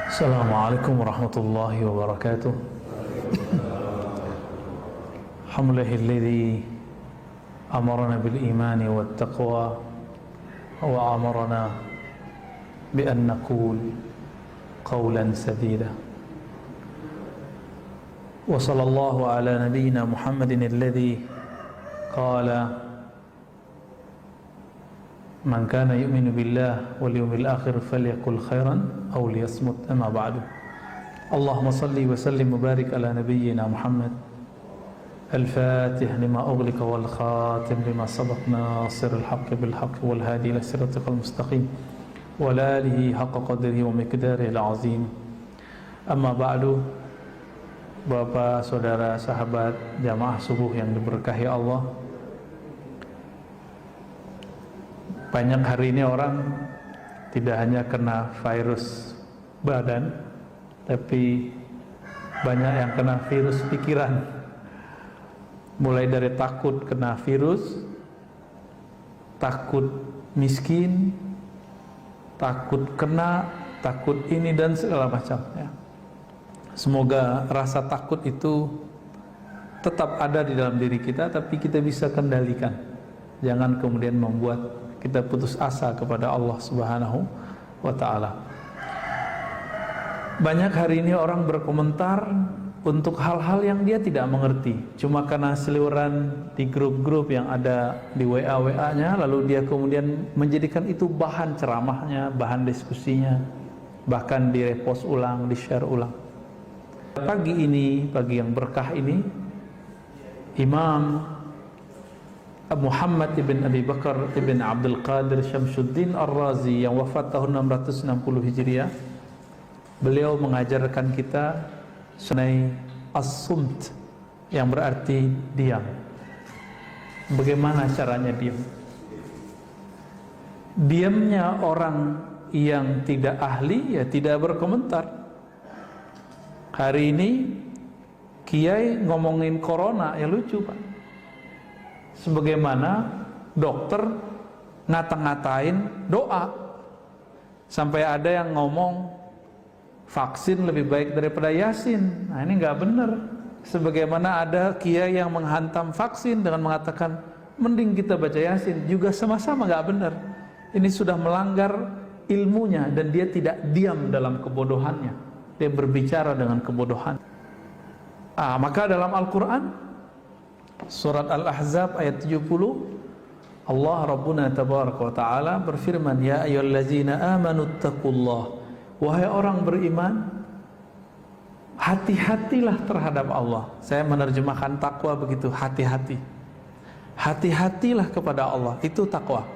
Assalamualaikum warahmatullahi wabarakatuh. Alhamdulillahilladzi amarna bil imani wat taqwa wa amarna bi an naqul qawlan sadida. Wa sallallahu ala nabiyyina Muhammadin alladzi qala man kana yu'minu billah wal yawmil akhir falyakul khairan aw liyasmut. Amma ba'du. Allahumma salli wa sallim wa barik ala nabiyyina Muhammad al-fatih lima ughliqa wal khatim lima sabaq nasiril haqqi bil haqqi wal hadi ila siratikal mustaqim wa ala alihi haqqa qadrihi wa miqdarihil azim. Amma ba'du. Bapak, saudara, sahabat jamaah subuh yang diberkahi Allah, banyak hari ini orang tidak hanya kena virus badan, tapi banyak yang kena virus pikiran. Mulai dari takut kena virus, takut miskin, takut kena, takut ini dan segala macam ya. Semoga rasa takut itu tetap ada di dalam diri kita, tapi kita bisa kendalikan. Jangan kemudian membuat kita putus asa kepada Allah Subhanahu wa ta'ala. Banyak hari ini orang berkomentar untuk hal-hal yang dia tidak mengerti, cuma karena seliweran di grup-grup yang ada di WA-nya, lalu dia kemudian menjadikan itu bahan ceramahnya, bahan diskusinya, bahkan di-repost ulang, di-share ulang. Pagi ini, pagi yang berkah ini, Imam Muhammad ibn Abi Bakar ibn Abdul Qadir Syamsuddin Ar-Razi yang wafat tahun 660 Hijriah, beliau mengajarkan kita mengenai as-sumt, yang berarti diam. Bagaimana caranya diam? Diamnya orang yang tidak ahli ya tidak berkomentar. Hari ini kiai ngomongin corona, ya lucu Pak. Sebagaimana dokter ngata-ngatain doa, sampai ada yang ngomong vaksin lebih baik daripada yasin. Nah ini nggak benar. Sebagaimana ada kiai yang menghantam vaksin dengan mengatakan mending kita baca yasin, juga sama-sama nggak benar. Ini sudah melanggar ilmunya dan dia tidak diam dalam kebodohannya. Dia berbicara dengan kebodohan. Maka dalam Al-Quran Surat Al-Ahzab ayat 70, Allah Rabbuna Tabaraka wa Ta'ala berfirman, ya ayyuhallazina amanu taqullah, wahai orang beriman, hati-hatilah terhadap Allah. Saya menerjemahkan takwa begitu, hati-hati. Hati-hatilah kepada Allah, itu takwa.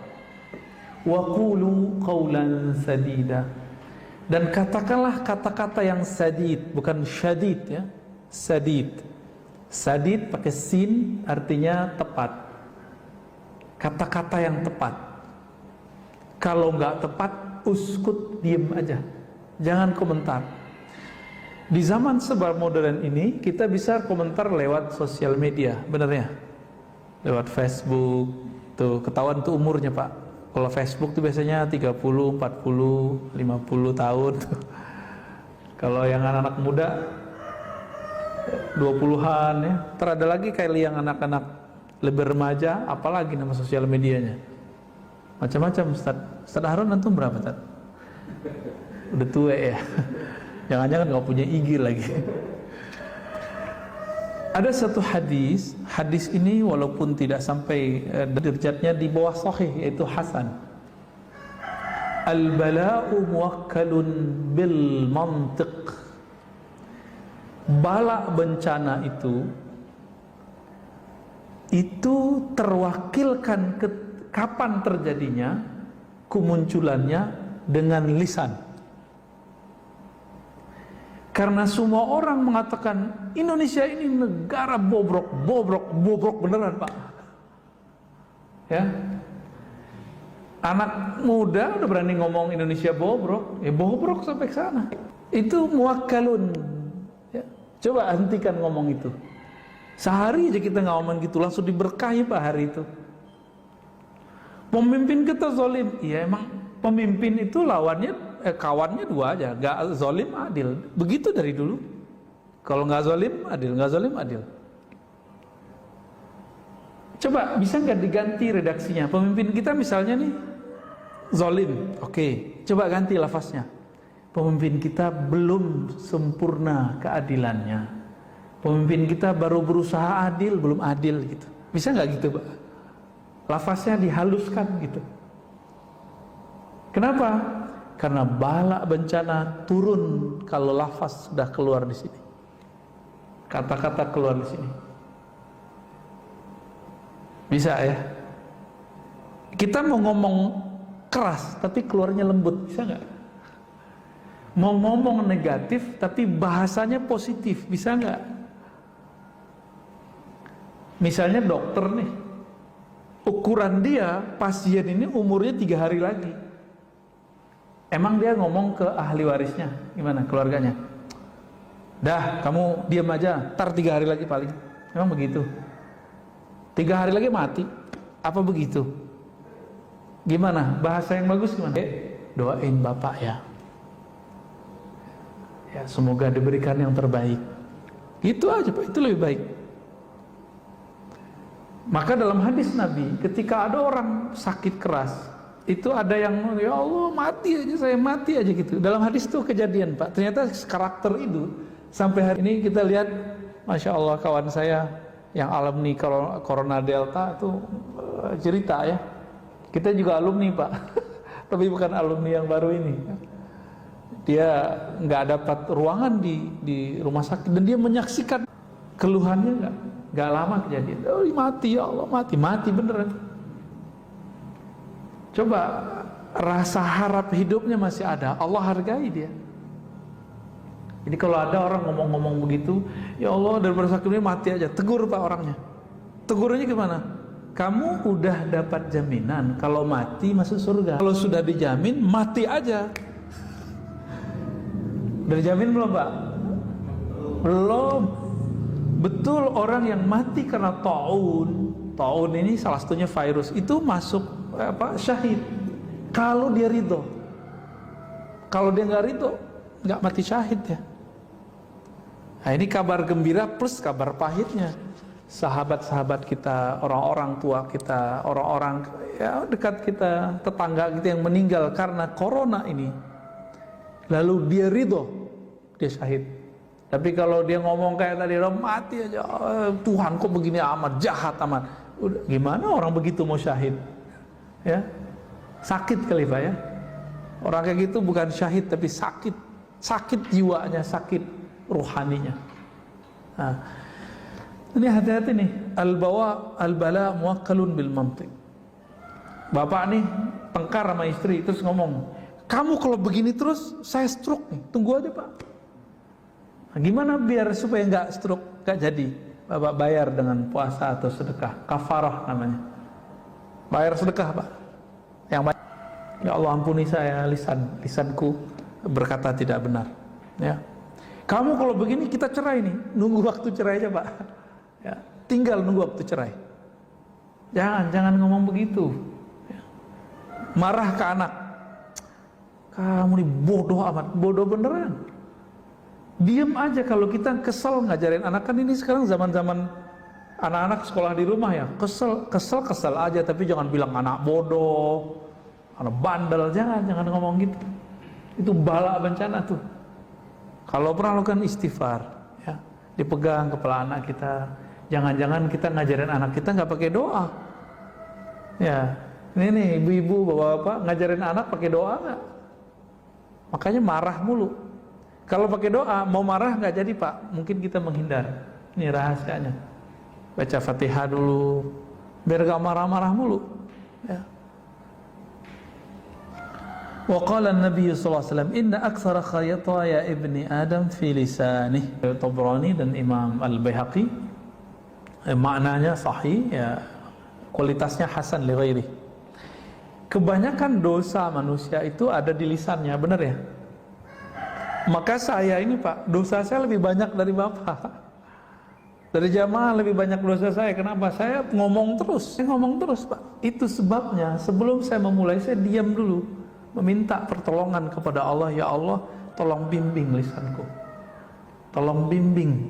Wa qulu qawlan sadida, dan katakanlah kata-kata yang sadid, bukan syadid ya, sadid. Sadid pakai sin artinya tepat. Kata-kata yang tepat. Kalau nggak tepat, uskut, diem aja. Jangan komentar. Di zaman serba modern ini, kita bisa komentar lewat sosial media, bener ya? Lewat Facebook, tuh ketahuan tuh umurnya Pak. Kalau Facebook tuh biasanya 30, 40, 50 tahun. Kalau yang anak-anak muda 20-an ya. Terada lagi kayak yang anak-anak lebih remaja, apalagi nama sosial medianya. Macam-macam Ustaz. Ustaz Harun antum berapa Ustaz? Udah tua ya. Jangan-jangan enggak punya IG lagi. Ada satu hadis ini walaupun tidak sampai derajatnya di bawah sahih, yaitu hasan. Al-bala'u muwakkalun bil mantiq. Bala bencana itu terwakilkan kapan terjadinya, kemunculannya dengan lisan. Karena semua orang mengatakan Indonesia ini negara bobrok beneran Pak. Ya, anak muda udah berani ngomong Indonesia bobrok, ya bobrok sampai ke sana. Itu muwakkalun. Ya. Coba hentikan ngomong itu. Sehari aja kita ngomong gitu, langsung diberkahi Pak hari itu. Pemimpin kita zalim, iya emang pemimpin itu lawannya kawannya dua aja, nggak zalim adil. Begitu dari dulu. Kalau nggak zalim adil, nggak zalim adil. Coba bisa nggak diganti redaksinya? Pemimpin kita misalnya nih zalim, oke. Coba ganti lafaznya. Pemimpin kita belum sempurna keadilannya. Pemimpin kita baru berusaha adil, belum adil gitu. Bisa nggak gitu, Pak? Lafaznya dihaluskan gitu. Kenapa? Karena bala bencana turun kalau lafaz sudah keluar di sini. Kata-kata keluar di sini. Bisa ya? Kita mau ngomong keras tapi keluarnya lembut, bisa nggak? Mau ngomong negatif tapi bahasanya positif, bisa nggak? Misalnya dokter nih, ukuran dia pasien ini umurnya 3 hari lagi. Emang dia ngomong ke ahli warisnya, gimana keluarganya? Dah, kamu diam aja, ntar 3 hari lagi paling. Emang begitu? 3 hari lagi mati, apa begitu? Gimana? Bahasa yang bagus gimana? Doain bapak ya. Ya, semoga diberikan yang terbaik. Itu aja Pak, itu lebih baik. Maka dalam hadis Nabi, ketika ada orang sakit keras, itu ada yang, ya Allah mati aja, saya mati aja gitu. Dalam hadis itu kejadian Pak. Ternyata karakter itu sampai hari ini kita lihat, Masya Allah kawan saya yang alumni Corona Delta itu cerita ya. Kita juga alumni Pak, tapi bukan alumni yang baru ini. Dia nggak dapat ruangan di rumah sakit dan dia menyaksikan keluhannya nggak lama kejadian. Oh mati ya Allah, mati beneran. Coba rasa harap hidupnya masih ada, Allah hargai dia. Jadi kalau ada orang ngomong-ngomong begitu, ya Allah daripada sakit ini mati aja, tegur Pak orangnya. Tegurnya gimana? Kamu udah dapat jaminan kalau mati masuk surga. Kalau sudah dijamin mati aja. Udah dijamin belum Pak? Belum. Betul, orang yang mati karena taun ini salah satunya virus, itu masuk syahid. Kalau dia ridho. Kalau dia nggak ridho, nggak mati syahid ya. Nah ini kabar gembira plus kabar pahitnya. Sahabat-sahabat kita, orang-orang tua kita, orang-orang ya dekat kita, tetangga kita yang meninggal karena corona ini, lalu dia ridho, dia syahid. Tapi kalau dia ngomong kayak tadi, mati aja, Tuhan kok begini amat, jahat amat. Udah, gimana orang begitu mau syahid? Ya, sakit kali Pak ya. Orang kayak gitu bukan syahid tapi sakit jiwanya, sakit rohaninya. Nah, ini hati-hati nih, al-bala muwakkalun bil mantiq. Bapak nih tengkar sama istri terus ngomong, kamu kalau begini terus saya stroke nih, tunggu aja Pak. Nah, gimana biar supaya nggak stroke, nggak jadi? Bapak bayar dengan puasa atau sedekah, kafarah namanya. Bayar sedekah Pak. Yang baik. Ya Allah ampuni saya, lisanku berkata tidak benar. Ya. Kamu kalau begini kita cerai nih, nunggu waktu cerai aja Pak. Ya, tinggal nunggu waktu cerai. Jangan ngomong begitu. Ya. Marah ke anak, kamu nih bodoh amat, bodoh beneran. Diam aja kalau kita kesel ngajarin anak, kan ini sekarang zaman-zaman anak-anak sekolah di rumah ya, kesel aja, tapi jangan bilang anak bodoh, anak bandel, jangan ngomong gitu. Itu bala bencana tuh. Kalau pernah lakukan istighfar, ya, dipegang kepala anak kita. Jangan-jangan kita ngajarin anak kita nggak pakai doa. Ya, ini nih ibu-ibu, bapak-bapak ngajarin anak pakai doa nggak? Makanya marah mulu. Kalau pakai doa mau marah nggak jadi Pak. Mungkin kita menghindar. Ini rahasianya. Baca Fatihah dulu, biar gak marah-marah mulu. Ya. Wa qala an-nabiy sallallahu alaihi wasallam, inna aktsara khayataya ibni Adam fi lisanih. Tabrani dan Imam Al-Baihaqi. Maknanya sahih ya, kualitasnya hasan li ghairi. Kebanyakan dosa manusia itu ada di lisannya, benar ya? Maka saya ini Pak, dosa saya lebih banyak dari Bapak. Dari jamaah lebih banyak dosa saya. Kenapa? Saya ngomong terus Pak. Itu sebabnya sebelum saya memulai saya diam dulu. meminta pertolongan kepada Allah, ya Allah, tolong bimbing lisanku, tolong bimbing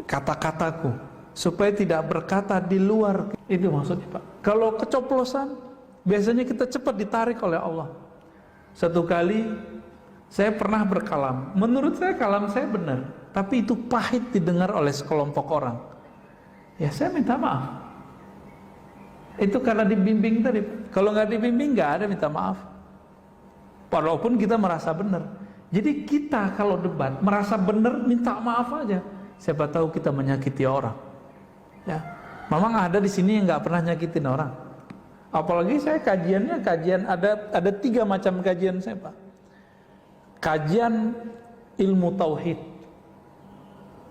kata-kataku, supaya tidak berkata di luar. Itu maksudnya Pak. Kalau keceplosan, biasanya kita cepat ditarik oleh Allah. Satu kali saya pernah berkalam, menurut saya kalam saya benar, tapi itu pahit didengar oleh sekelompok orang. Ya saya minta maaf. Itu karena dibimbing tadi. Kalau nggak dibimbing nggak ada minta maaf. Walaupun kita merasa benar. Jadi kita kalau debat merasa benar, minta maaf aja. Siapa tahu kita menyakiti orang. Ya, memang ada di sini yang nggak pernah nyakitin orang. Apalagi saya kajian ada 3 macam kajian saya Pak. Kajian ilmu tauhid.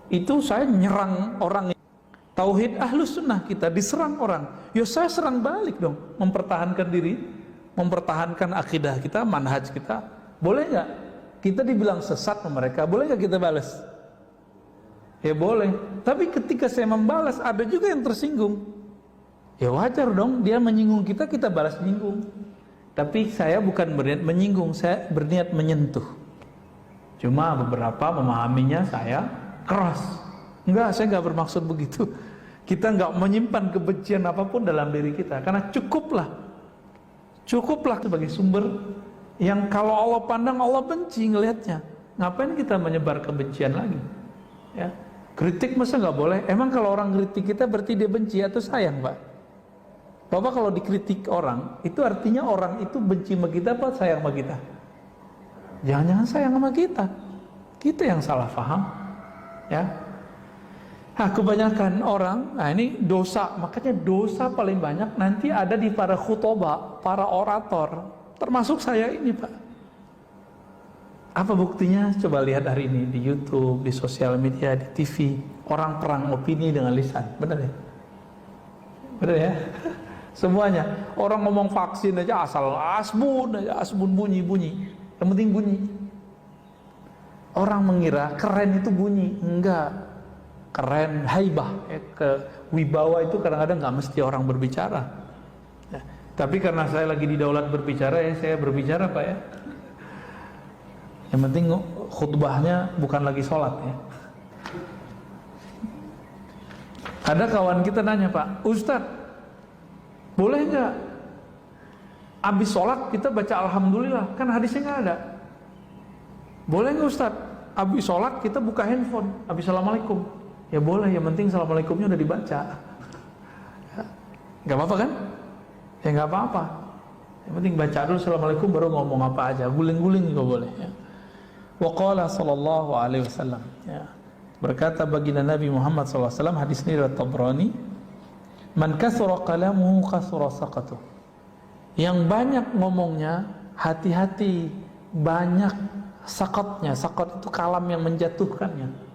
Itu saya nyerang orang. Tauhid ahlus sunnah kita diserang orang, ya saya serang balik dong, mempertahankan diri, mempertahankan akidah kita, manhaj kita. Boleh nggak? Kita dibilang sesat sama mereka, boleh nggak kita balas? Ya boleh. Tapi ketika saya membalas, ada juga yang tersinggung. Ya wajar dong, dia menyinggung kita, kita balas menyinggung. Tapi saya bukan berniat menyinggung, saya berniat menyentuh. Cuma beberapa memahaminya saya keras. Enggak, saya enggak bermaksud begitu. Kita enggak menyimpan kebencian apapun dalam diri kita, karena cukuplah sebagai sumber yang kalau Allah pandang Allah benci ngelihatnya. Ngapain kita menyebar kebencian lagi? Ya, kritik masa enggak boleh? Emang kalau orang kritik kita berarti dia benci atau sayang, Pak? Bapak kalau dikritik orang, itu artinya orang itu benci sama kita apa sayang sama kita? Jangan-jangan sayang sama kita. Kita yang salah paham, ya. Nah, kebanyakan orang, nah ini dosa, makanya dosa paling banyak nanti ada di para khutbah, para orator, termasuk saya ini Pak. Apa buktinya? Coba lihat hari ini di YouTube, di sosial media, di TV, orang perang opini dengan lisan, benar ya? Benar ya? Semuanya, orang ngomong vaksin aja asal asbun bunyi, yang penting bunyi. Orang mengira keren itu bunyi, enggak. Keren, haibah, kewibawa itu kadang-kadang nggak mesti orang berbicara. Ya, tapi karena saya lagi di daulat berbicara, ya saya berbicara Pak ya. Yang penting khutbahnya bukan lagi sholat ya. Ada kawan kita nanya Pak, Ustadz, boleh nggak abis sholat kita baca alhamdulillah? Kan hadisnya nggak ada. Boleh nggak Ustadz, abis sholat kita buka handphone, abis assalamualaikum? Ya boleh, yang penting assalamualaikumnya udah dibaca. Ya, nggak apa-apa kan? Ya nggak apa-apa. Yang penting baca dulu assalamualaikum baru ngomong apa aja, guling-guling juga boleh. Ya. Wa qala sallallahu alaihi wasallam. Ya. Berkata baginda Nabi Muhammad sallallahu alaihi wasallam, hadis ini riwayat Tabrani, man kasura kalamuhu kasura saqatuh. Yang banyak ngomongnya, hati-hati, banyak sakatnya. Sakat itu kalam yang menjatuhkannya.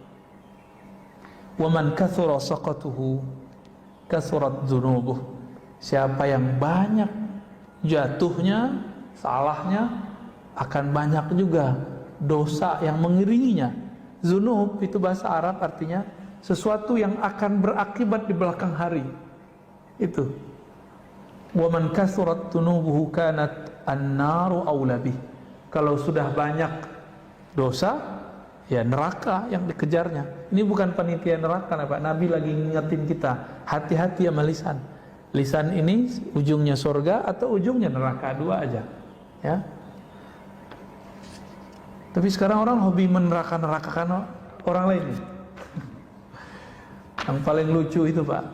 Wa man kathura saqatuhu kathurat dzunubuh. Siapa yang banyak jatuhnya, salahnya, akan banyak juga dosa yang mengiringinya. Dzunub itu bahasa Arab artinya sesuatu yang akan berakibat di belakang hari. Itu. Wa man kathurat dzunubuhu kanat an-naru aula bih. Kalau sudah banyak dosa, ya neraka yang dikejarnya. Ini bukan panitia neraka Pak. Nabi lagi ngingetin kita, hati-hati sama lisan. Lisan ini ujungnya surga atau ujungnya neraka, dua aja. Ya. Tapi sekarang orang hobi meneraka-nerakakan orang lain. Yang paling lucu itu Pak,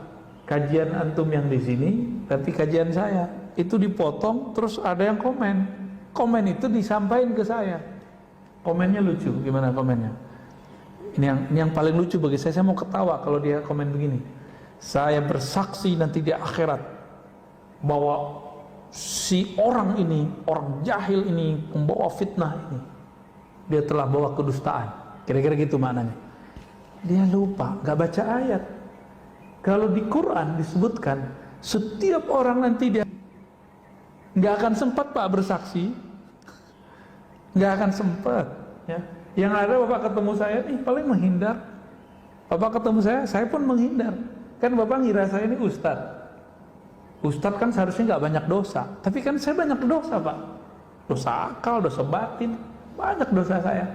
kajian antum yang di sini, tapi kajian saya itu dipotong, terus ada yang komen. Komen itu disampaikan ke saya. Komennya lucu, gimana komennya? Ini yang paling lucu bagi saya mau ketawa kalau dia komen begini. Saya bersaksi nanti di akhirat bahwa si orang ini, orang jahil ini, pembawa fitnah ini, dia telah bawa kedustaan. Kira-kira gitu maknanya. Dia lupa, gak baca ayat. Kalau di Quran disebutkan, setiap orang nanti dia gak akan sempat Pak bersaksi, gak akan sempat ya. Yang ada Bapak ketemu saya nih paling menghindar. Bapak ketemu saya pun menghindar. Kan Bapak ngira saya ini ustadz. Ustadz kan seharusnya nggak banyak dosa, tapi kan saya banyak dosa Pak. dosa akal, dosa batin, banyak dosa saya.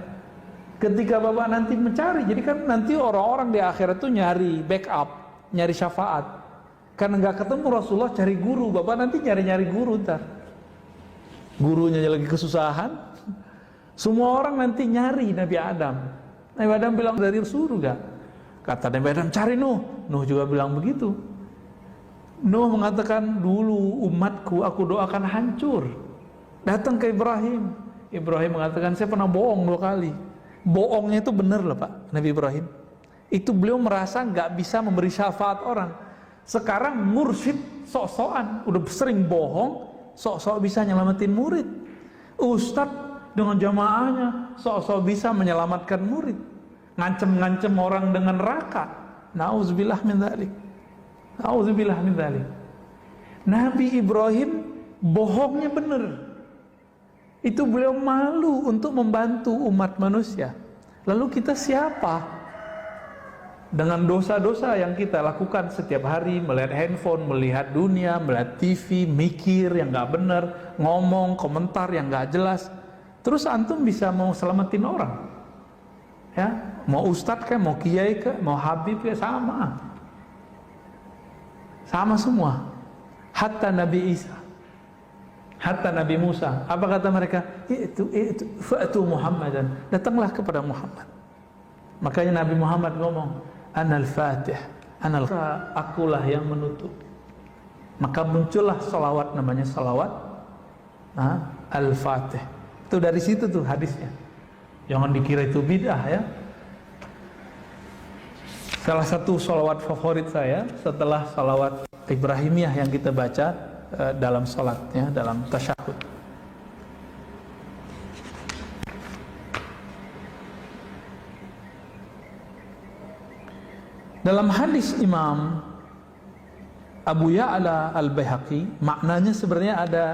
Ketika Bapak nanti mencari, jadi kan nanti orang-orang di akhirat itu nyari backup, nyari syafaat. Karena nggak ketemu Rasulullah, cari guru. Bapak nanti nyari-nyari guru ntar. Gurunya lagi kesusahan. Semua orang nanti nyari Nabi Adam. Nabi Adam bilang dari surga. Kata Nabi Adam, cari Nuh. Nuh juga bilang begitu. Nuh mengatakan, dulu umatku aku doakan hancur. Datang ke Ibrahim. Ibrahim mengatakan, saya pernah bohong 2 kali. Bohongnya itu benar loh Pak, Nabi Ibrahim. Itu beliau merasa nggak bisa memberi syafaat orang. Sekarang mursyid sok-sokan, udah sering bohong, sok-sok bisa nyelamatin murid. Ustadz dengan jamaahnya sok-sok bisa menyelamatkan murid. Ngancem-ngancem orang dengan neraka. Nauzubillah min dzalik. Nauzubillah min dzalik. Nabi Ibrahim bohongnya benar. Itu beliau malu untuk membantu umat manusia. Lalu kita siapa? Dengan dosa-dosa yang kita lakukan setiap hari, melihat handphone, melihat dunia, melihat TV, mikir yang gak benar, ngomong, komentar yang gak jelas. Terus antum bisa mau selamatin orang? Ya, mau ustadz kayak, mau kiai kayak, mau habib kayak, sama. Sama semua. Hatta Nabi Isa, hatta Nabi Musa, apa kata mereka? Itu fa'tu Muhammadan, datanglah kepada Muhammad. Makanya Nabi Muhammad ngomong, Anal Fatih, akulah yang menutup. Maka muncullah salawat, namanya salawat Al-Fatih. Itu dari situ tuh hadisnya. Jangan dikira itu bid'ah ya. Salah satu salawat favorit saya setelah salawat Ibrahimiyah yang kita baca dalam salatnya, dalam tasyahud. Dalam hadis Imam Abu Ya'la Al-Baihaqi, maknanya sebenarnya ada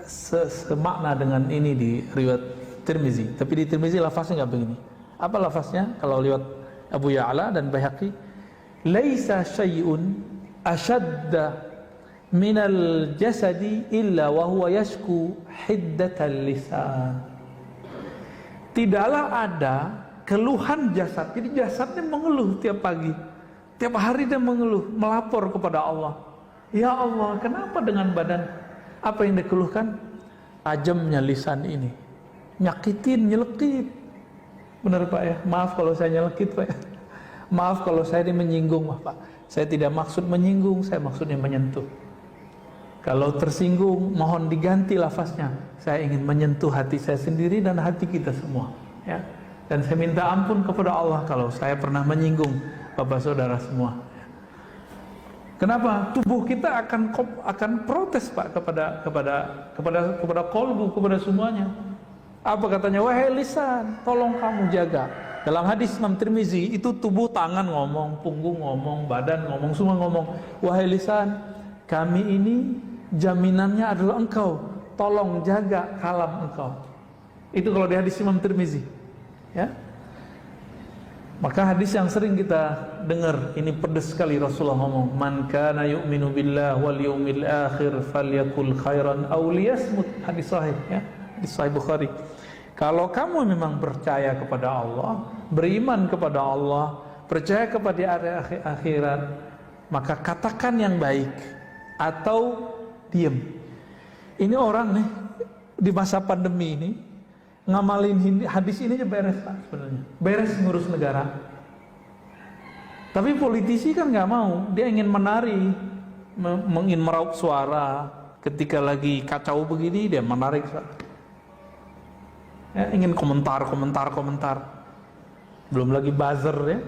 semakna dengan ini di riwayat Tirmizi, tapi di Tirmizi lafaznya nggak begini. Apa lafaznya? Kalau riwayat Abu Ya'la dan Baihaqi, laisa syai'un ashadda minal jasadi illa wa huwa yashku hiddatal lisan. Tidaklah ada keluhan jasad. Jadi jasadnya mengeluh tiap pagi, tiap hari dia mengeluh, melapor kepada Allah. Ya Allah, kenapa dengan badan? Apa yang dikeluhkan? Tajamnya lisan ini, nyakitin, nyelekit. Benar Pak ya? Maaf kalau saya nyelekit Pak ya. Maaf kalau saya menyinggung Pak. Saya tidak maksud menyinggung, saya maksudnya menyentuh. Kalau tersinggung, mohon diganti lafaznya. Saya ingin menyentuh hati saya sendiri dan hati kita semua, ya. Dan saya minta ampun kepada Allah kalau saya pernah menyinggung Bapak Saudara semua. Kenapa? Tubuh kita akan protes Pak kepada kolbu, kepada semuanya. Apa katanya? Wahai lisan, tolong kamu jaga. Dalam hadis Imam Tirmizi itu tubuh, tangan ngomong, punggung ngomong, badan ngomong, semua ngomong. Wahai lisan, kami ini jaminannya adalah engkau, tolong jaga kalam engkau. Itu kalau di hadis Imam Tirmizi, ya. Maka hadis yang sering kita dengar, ini pedas sekali Rasulullah ngomong, man kana yu'minu billah wal yawmil akhir falyakul khairan aw liyasmut. Hadis sahih ya, hadis sahih Bukhari. Kalau kamu memang percaya kepada Allah, beriman kepada Allah, percaya kepada hari akhirat, maka katakan yang baik atau diam. Ini orang nih di masa pandemi ini ngamalin hadis ini aja beres Pak, sebenarnya beres ngurus negara. Tapi politisi kan nggak mau, dia ingin menari, ingin meraup suara. Ketika lagi kacau begini dia menarik suara, ya, ingin komentar. Belum lagi buzzer ya,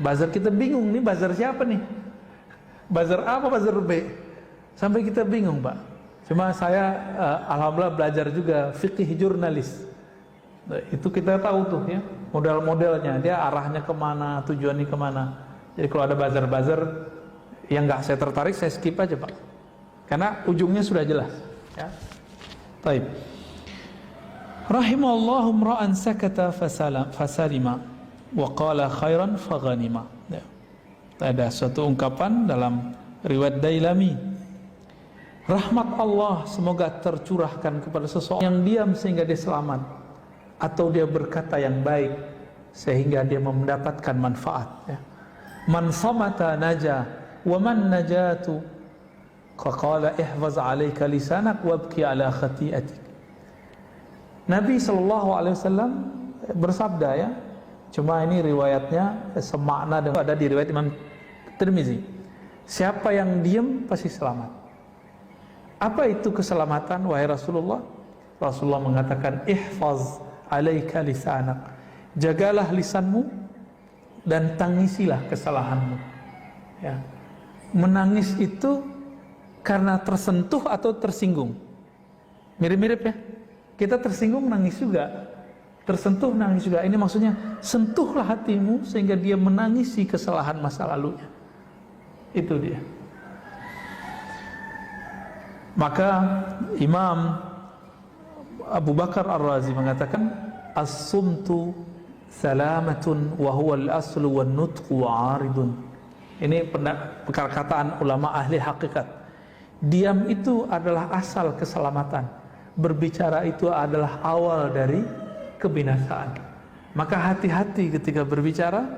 buzzer kita bingung nih, buzzer siapa nih, buzzer A apa buzzer B, sampai kita bingung Pak. Cuma saya alhamdulillah belajar juga fikih jurnalis. Itu kita tahu tuh ya, model-modelnya, dia arahnya kemana, tujuannya kemana. Jadi kalau ada buzzer-buzzer yang nggak saya tertarik, saya skip aja Pak, karena ujungnya sudah jelas ya. Baik. Rahimallahu imra'an sakata fasalima wa qala khairan faghanima. Ya. Ada suatu ungkapan dalam riwayat Dailami, rahmat Allah semoga tercurahkan kepada seseorang yang diam sehingga dia selamat, atau dia berkata yang baik sehingga dia mendapatkan manfaat, ya. Man samata naja wa man najatu qala ihfaz 'alaika lisanak wabki 'ala khati'atik. Nabi SAW bersabda, ya, cuma ini riwayatnya semakna dengan ada di riwayat Imam Tirmizi. Siapa yang diam pasti selamat. Apa itu keselamatan, wahai Rasulullah? Rasulullah mengatakan, ihfaz 'alaika lisanak. Jagalah lisanmu dan tangisilah kesalahanmu. Ya. Menangis itu karena tersentuh atau tersinggung. Mirip-mirip, ya. Kita tersinggung nangis juga, tersentuh nangis juga. Ini maksudnya, sentuhlah hatimu sehingga dia menangisi kesalahan masa lalunya. Itu dia. Maka Imam Abu Bakar Ar-Razi mengatakan, as-sumtu salamatun wa huwa al-aslu wan nutqu 'aridun. Ini perkataan ulama ahli hakikat. Diam itu adalah asal keselamatan. Berbicara itu adalah awal dari kebinasaan. Maka hati-hati ketika berbicara.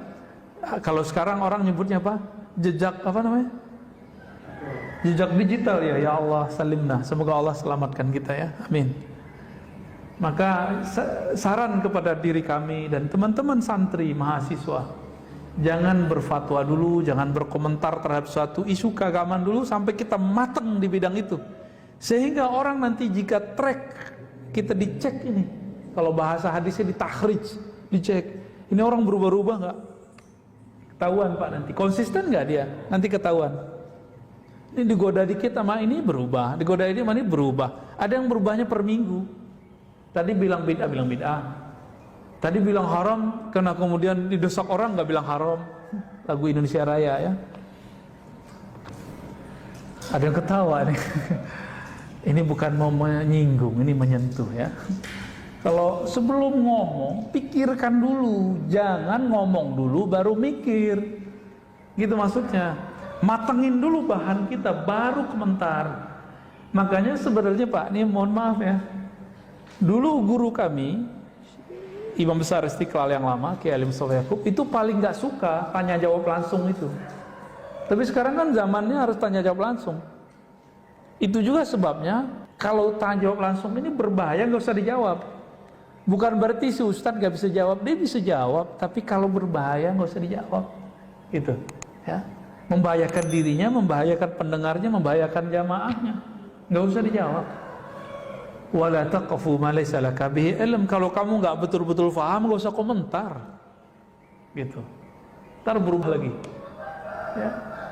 Kalau sekarang orang nyebutnya apa? Jejak apa namanya? Jejak digital, ya. Ya Allah salimna. Semoga Allah selamatkan kita, ya. Amin. Maka saran kepada diri kami dan teman-teman santri mahasiswa, jangan berfatwa dulu, jangan berkomentar terhadap suatu isu keagamaan dulu sampai kita matang di bidang itu. Sehingga orang nanti jika track kita dicek ini, kalau bahasa hadisnya ditakhrij, dicek. Ini orang berubah-ubah nggak? Ketahuan, Pak, nanti. Konsisten nggak dia? Nanti ketahuan. Ini digoda dikit sama ini berubah, digoda ini sama ini berubah. Ada yang berubahnya per minggu. Tadi bilang bid'ah. Tadi bilang haram, karena kemudian didesak orang nggak bilang haram. Lagu Indonesia Raya, ya. Ada yang ketawa nih. Ini bukan mau menyinggung, ini menyentuh, ya. Kalau sebelum ngomong, pikirkan dulu. Jangan ngomong dulu baru mikir. Gitu maksudnya. Matengin dulu bahan kita, baru komentar. Makanya sebenarnya, Pak, ini mohon maaf, ya. Dulu guru kami, Imam Besar Istiqlal yang lama, Kiai Ali Mustafa Yaqub, itu paling gak suka tanya jawab langsung itu. Tapi sekarang kan zamannya harus tanya jawab langsung. Itu juga sebabnya, kalau tanya jawab langsung ini berbahaya, gak usah dijawab. Bukan berarti si Ustadz gak bisa jawab, dia bisa jawab, tapi kalau berbahaya gak usah dijawab. Gitu, ya. Membahayakan dirinya, membahayakan pendengarnya, membahayakan jamaahnya, nggak usah dijawab. Wala taqfu ma laysa laka bihi ilm. Kalau kamu nggak betul-betul paham, nggak usah komentar. Gitu. Ntar berubah lagi. Ya.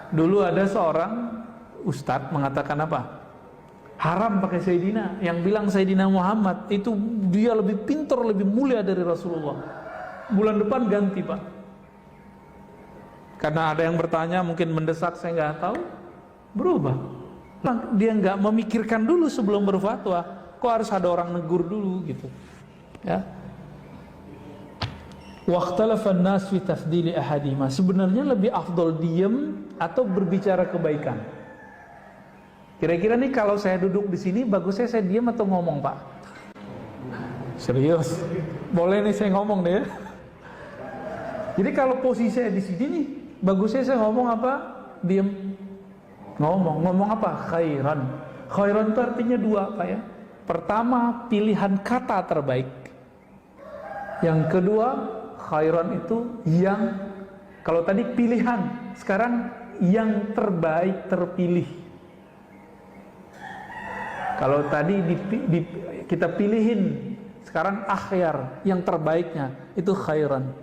Dulu ada seorang ustadz mengatakan apa? Haram pakai Sayyidina. Yang bilang Sayyidina Muhammad itu dia lebih pintar, lebih mulia dari Rasulullah. Bulan depan ganti, Pak. Karena ada yang bertanya, mungkin mendesak, saya nggak tahu, berubah. Dia nggak memikirkan dulu sebelum berfatwa. Kok harus ada orang negur dulu, gitu, ya. Waqtalafan nas fi tafdili ahadima. Sebenarnya lebih afdol diam atau berbicara kebaikan. Kira-kira nih kalau saya duduk di sini, bagusnya saya diam atau ngomong, Pak? Serius? Boleh nih saya ngomong deh, ya. Jadi kalau posisi saya di sini nih, bagusnya saya ngomong apa? Diam. Ngomong apa? Khairan. Khairan itu artinya dua, Pak, ya. Pertama, pilihan kata terbaik. Yang kedua, khairan itu yang, kalau tadi pilihan, sekarang yang terbaik terpilih. Kalau tadi kita pilihin, sekarang akhyar, yang terbaiknya itu khairan.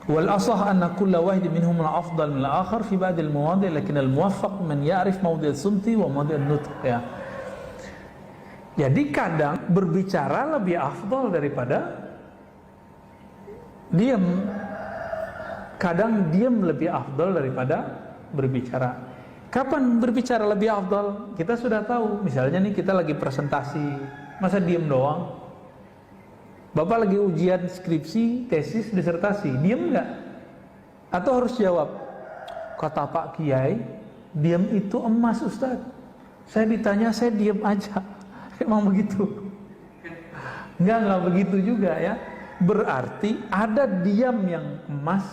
Wal asah anna kulla wahidin minhum afdal min al-akhar fi ba'd al-mawadi' lakin al-muwaffaq man ya'rif mawdi' as-sumti wa mawdi' an-nutq, ya. Jadi kadang berbicara lebih afdal daripada diam. Kadang diam lebih afdal daripada berbicara. Kapan berbicara lebih afdal? Kita sudah tahu. Misalnya nih kita lagi presentasi, masa diam doang? Bapak lagi ujian skripsi, tesis, disertasi, diam nggak? Atau harus jawab? Kata Pak Kiai, diam itu emas Ustaz. Saya ditanya, saya diam aja. Emang begitu? Enggak begitu juga ya. Berarti ada diam yang emas,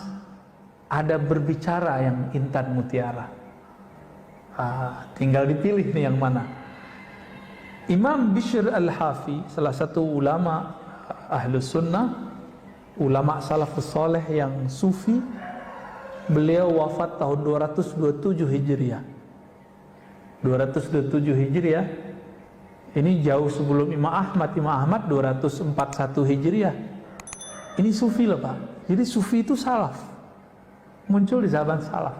ada berbicara yang intan mutiara. Tinggal dipilih nih yang mana. Imam Bishr al-Hafi, salah satu ulama Ahlus Sunnah, ulama salafus soleh yang sufi, beliau wafat tahun 227 Hijriah. 227 Hijriah. Ini jauh sebelum Imam Ahmad. Imam Ahmad 241 Hijriah. Ini sufi loh Pak. Jadi sufi itu salaf, muncul di zaman salaf.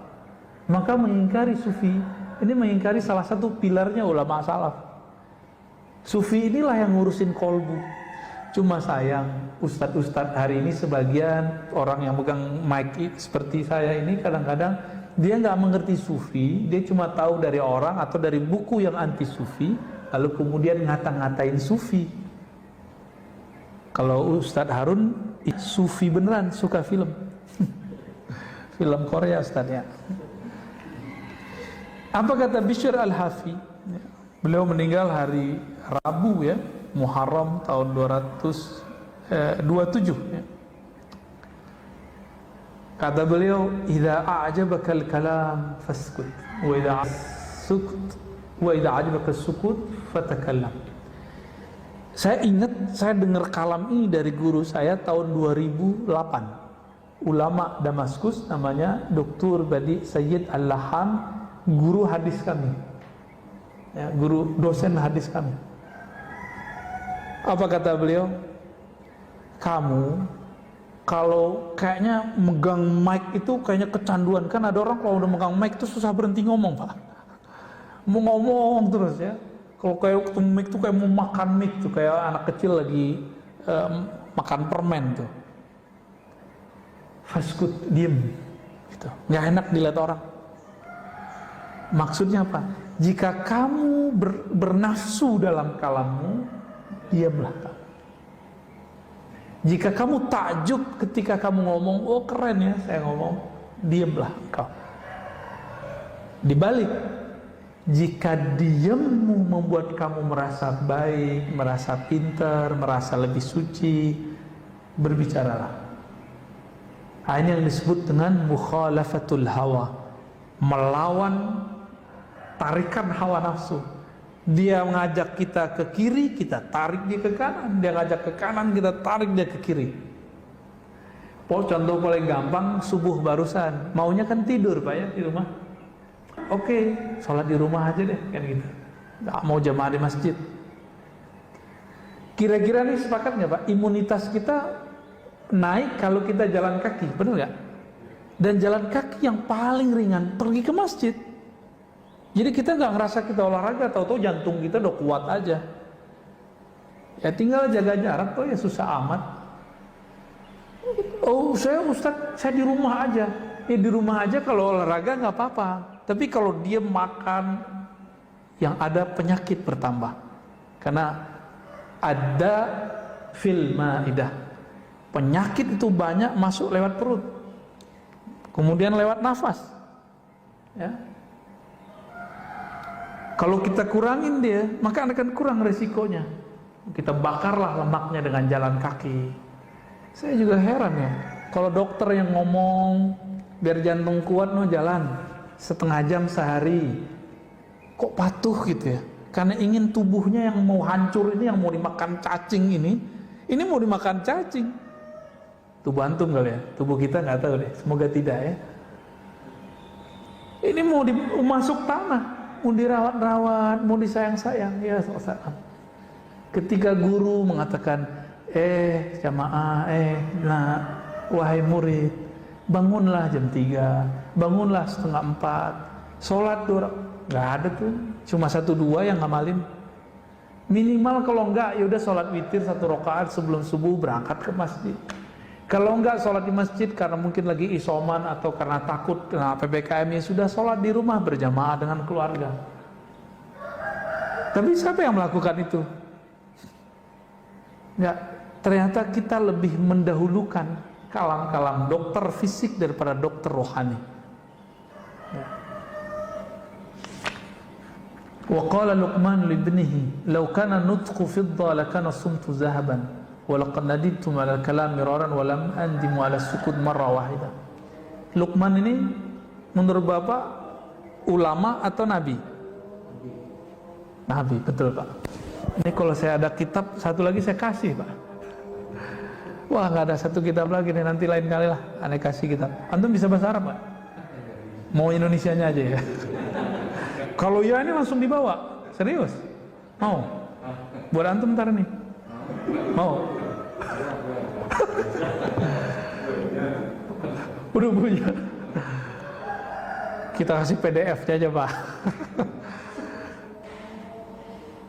Maka mengingkari sufi, ini mengingkari salah satu pilarnya ulama salaf. Sufi inilah yang ngurusin kolbu. Cuma sayang, ustadz-ustadz hari ini sebagian orang yang megang mic seperti saya ini kadang-kadang dia nggak mengerti sufi, dia cuma tahu dari orang atau dari buku yang anti sufi, lalu kemudian ngata-ngatain sufi. Kalau Ustadz Harun sufi beneran, suka film. Film Korea Ustadz ya. Apa kata Bishr al-Hafi? Beliau meninggal hari Rabu ya, Muharram tahun 227 ya. Kata beliau, "Idza a'jabaka al-kalam faskut, wa idza a'jabaka as-sukut fatakallam." Saya ingat saya dengar kalam ini dari guru saya tahun 2008. Ulama Damaskus namanya Dr. Badi Sayyid Al-Laham, guru hadis kami. Ya, guru dosen hadis kami. Apa kata beliau? Kamu kalau kayaknya megang mic itu kayaknya kecanduan. Kan ada orang kalau udah megang mic itu susah berhenti ngomong Pak. Mau ngomong terus ya. Kalau kayak ketemu mic tuh kayak mau makan mic tuh, kayak anak kecil lagi makan permen tuh. Faskut, diem gitu. Nggak enak dilihat orang. Maksudnya apa? Jika kamu bernafsu dalam kalammu, diamlah kamu. Jika kamu takjub ketika kamu ngomong, oh keren ya saya ngomong, diamlah engkau. Dibalik, jika diammu membuat kamu merasa baik, merasa pintar, merasa lebih suci, berbicaralah. Ini yang disebut dengan mukhalafatul hawa, melawan tarikan hawa nafsu. Dia ngajak kita ke kiri, kita tarik dia ke kanan. Dia ngajak ke kanan, kita tarik dia ke kiri. Contoh paling gampang, subuh barusan, maunya kan tidur Pak ya di rumah. Oke, sholat di rumah aja deh, kan gitu. Nggak mau jamaah di masjid. Kira-kira nih sepakat nggak Pak? Imunitas kita naik kalau kita jalan kaki, benar nggak? Dan jalan kaki yang paling ringan, pergi ke masjid. Jadi kita nggak ngerasa kita olahraga, tahu-tahu jantung kita udah kuat aja. Ya tinggal jaga jarak tuh ya susah amat. Oh saya Ustadz, saya di rumah aja. Ya di rumah aja kalau olahraga nggak apa-apa. Tapi kalau dia makan, yang ada penyakit bertambah. Karena ada fil maidah. Penyakit itu banyak masuk lewat perut. Kemudian lewat nafas. Ya. Kalau kita kurangin dia, maka akan kurang resikonya. Kita bakarlah lemaknya dengan jalan kaki. Saya juga heran ya, kalau dokter yang ngomong biar jantung kuat no jalan setengah jam sehari, kok patuh gitu ya? Karena ingin tubuhnya yang mau hancur ini, yang mau dimakan cacing ini mau dimakan cacing. Tubuh antum kali ya, tubuh kita nggak tahu deh, semoga tidak ya. Ini mau masuk tanah. Mau dirawat-rawat, mau disayang-sayang, ya saat. Ketika guru mengatakan, jamaah, nah, wahai murid, bangunlah jam 3, bangunlah setengah 4, sholat 2 rakaat, nggak ada tuh, cuma 1-2 yang ngamalin. Minimal kalau enggak, yaudah sholat witir 1 rakaat sebelum subuh berangkat ke masjid. Kalau enggak sholat di masjid karena mungkin lagi isoman atau karena takut kena PPKM, ya sudah sholat di rumah berjamaah dengan keluarga. Tapi siapa yang melakukan itu? Enggak, ternyata kita lebih mendahulukan kalam-kalam dokter fisik daripada dokter rohani. Wa qala Luqman li ibnihi law kana nutqu fidda lakana sumtu zahaban wa laqad nadidtu ala al-kalam miraran wa lam andimu ala sukut marra wahidah. Luqman ini menurut Bapak ulama atau nabi? Nabi, betul Pak. Ini kalau saya ada kitab satu lagi saya kasih Pak. Wah, nggak ada satu kitab lagi nih, nanti lain kali lah aneh kasih kitab. Antum bisa bahasa Arab Pak? Mau Indonesianya aja ya? Kalau ya ini langsung dibawa, serius? Mau? Buat antum ntar nih? Mau? Udah punya. Kita kasih PDF aja Pak.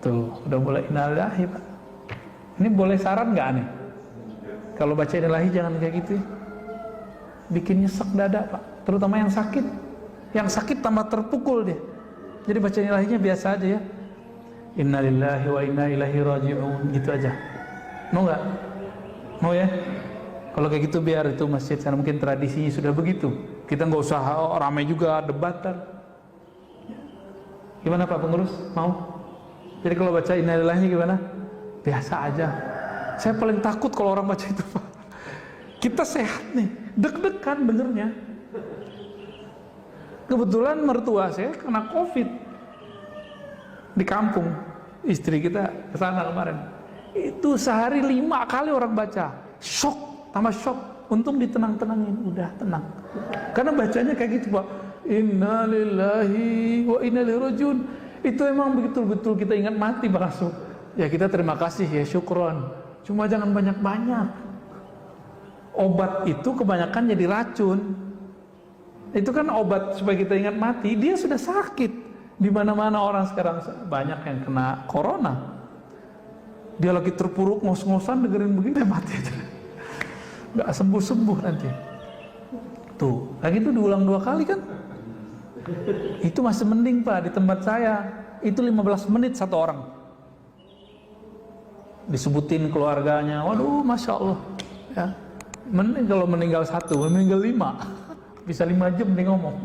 Tuh, udah mulai innalillahi Pak. Ini boleh saran nggak nih? Kalau baca innalillahi jangan kayak gitu ya. Bikin nyesek dada Pak, terutama yang sakit. Yang sakit tambah terpukul dia. Jadi baca innalillahinya biasa aja ya. Innalillahi wa inna ilaihi raji'un, gitu aja. Mau nggak? Mau ya? Kalau kayak gitu biar itu masjid karena mungkin tradisinya sudah begitu. Kita nggak usah ramai juga debatan. Gimana Pak pengurus? Mau? Jadi kalau baca innalillahi gimana? Biasa aja. Saya paling takut kalau orang baca itu Pak. Kita sehat nih, deg-degan dengernya. Kebetulan mertua saya kena COVID di kampung. Istri kita kesana kemarin. Itu sehari 5 kali orang baca. Shock, tambah shock. Untung ditenang-tenangin, udah tenang. Karena bacanya kayak gitu Pak. Innalillahi wa inna ilaihi raji'un. Itu emang betul-betul kita ingat mati Pak langsung. Ya kita terima kasih ya, syukron. Cuma jangan banyak-banyak. Obat itu kebanyakan jadi racun. Itu kan obat supaya kita ingat mati. Dia sudah sakit. Di mana-mana orang sekarang banyak yang kena corona. Dia lagi terpuruk ngos-ngosan dengerin begini mati aja. Nggak sembuh-sembuh nanti. Tuh, lagi itu diulang 2 kali kan? Itu masih mending Pak, di tempat saya itu 15 menit satu orang. Disebutin keluarganya, waduh Masya Allah ya. Mending kalau meninggal 1, meninggal 5, bisa 5 jam nih ngomong.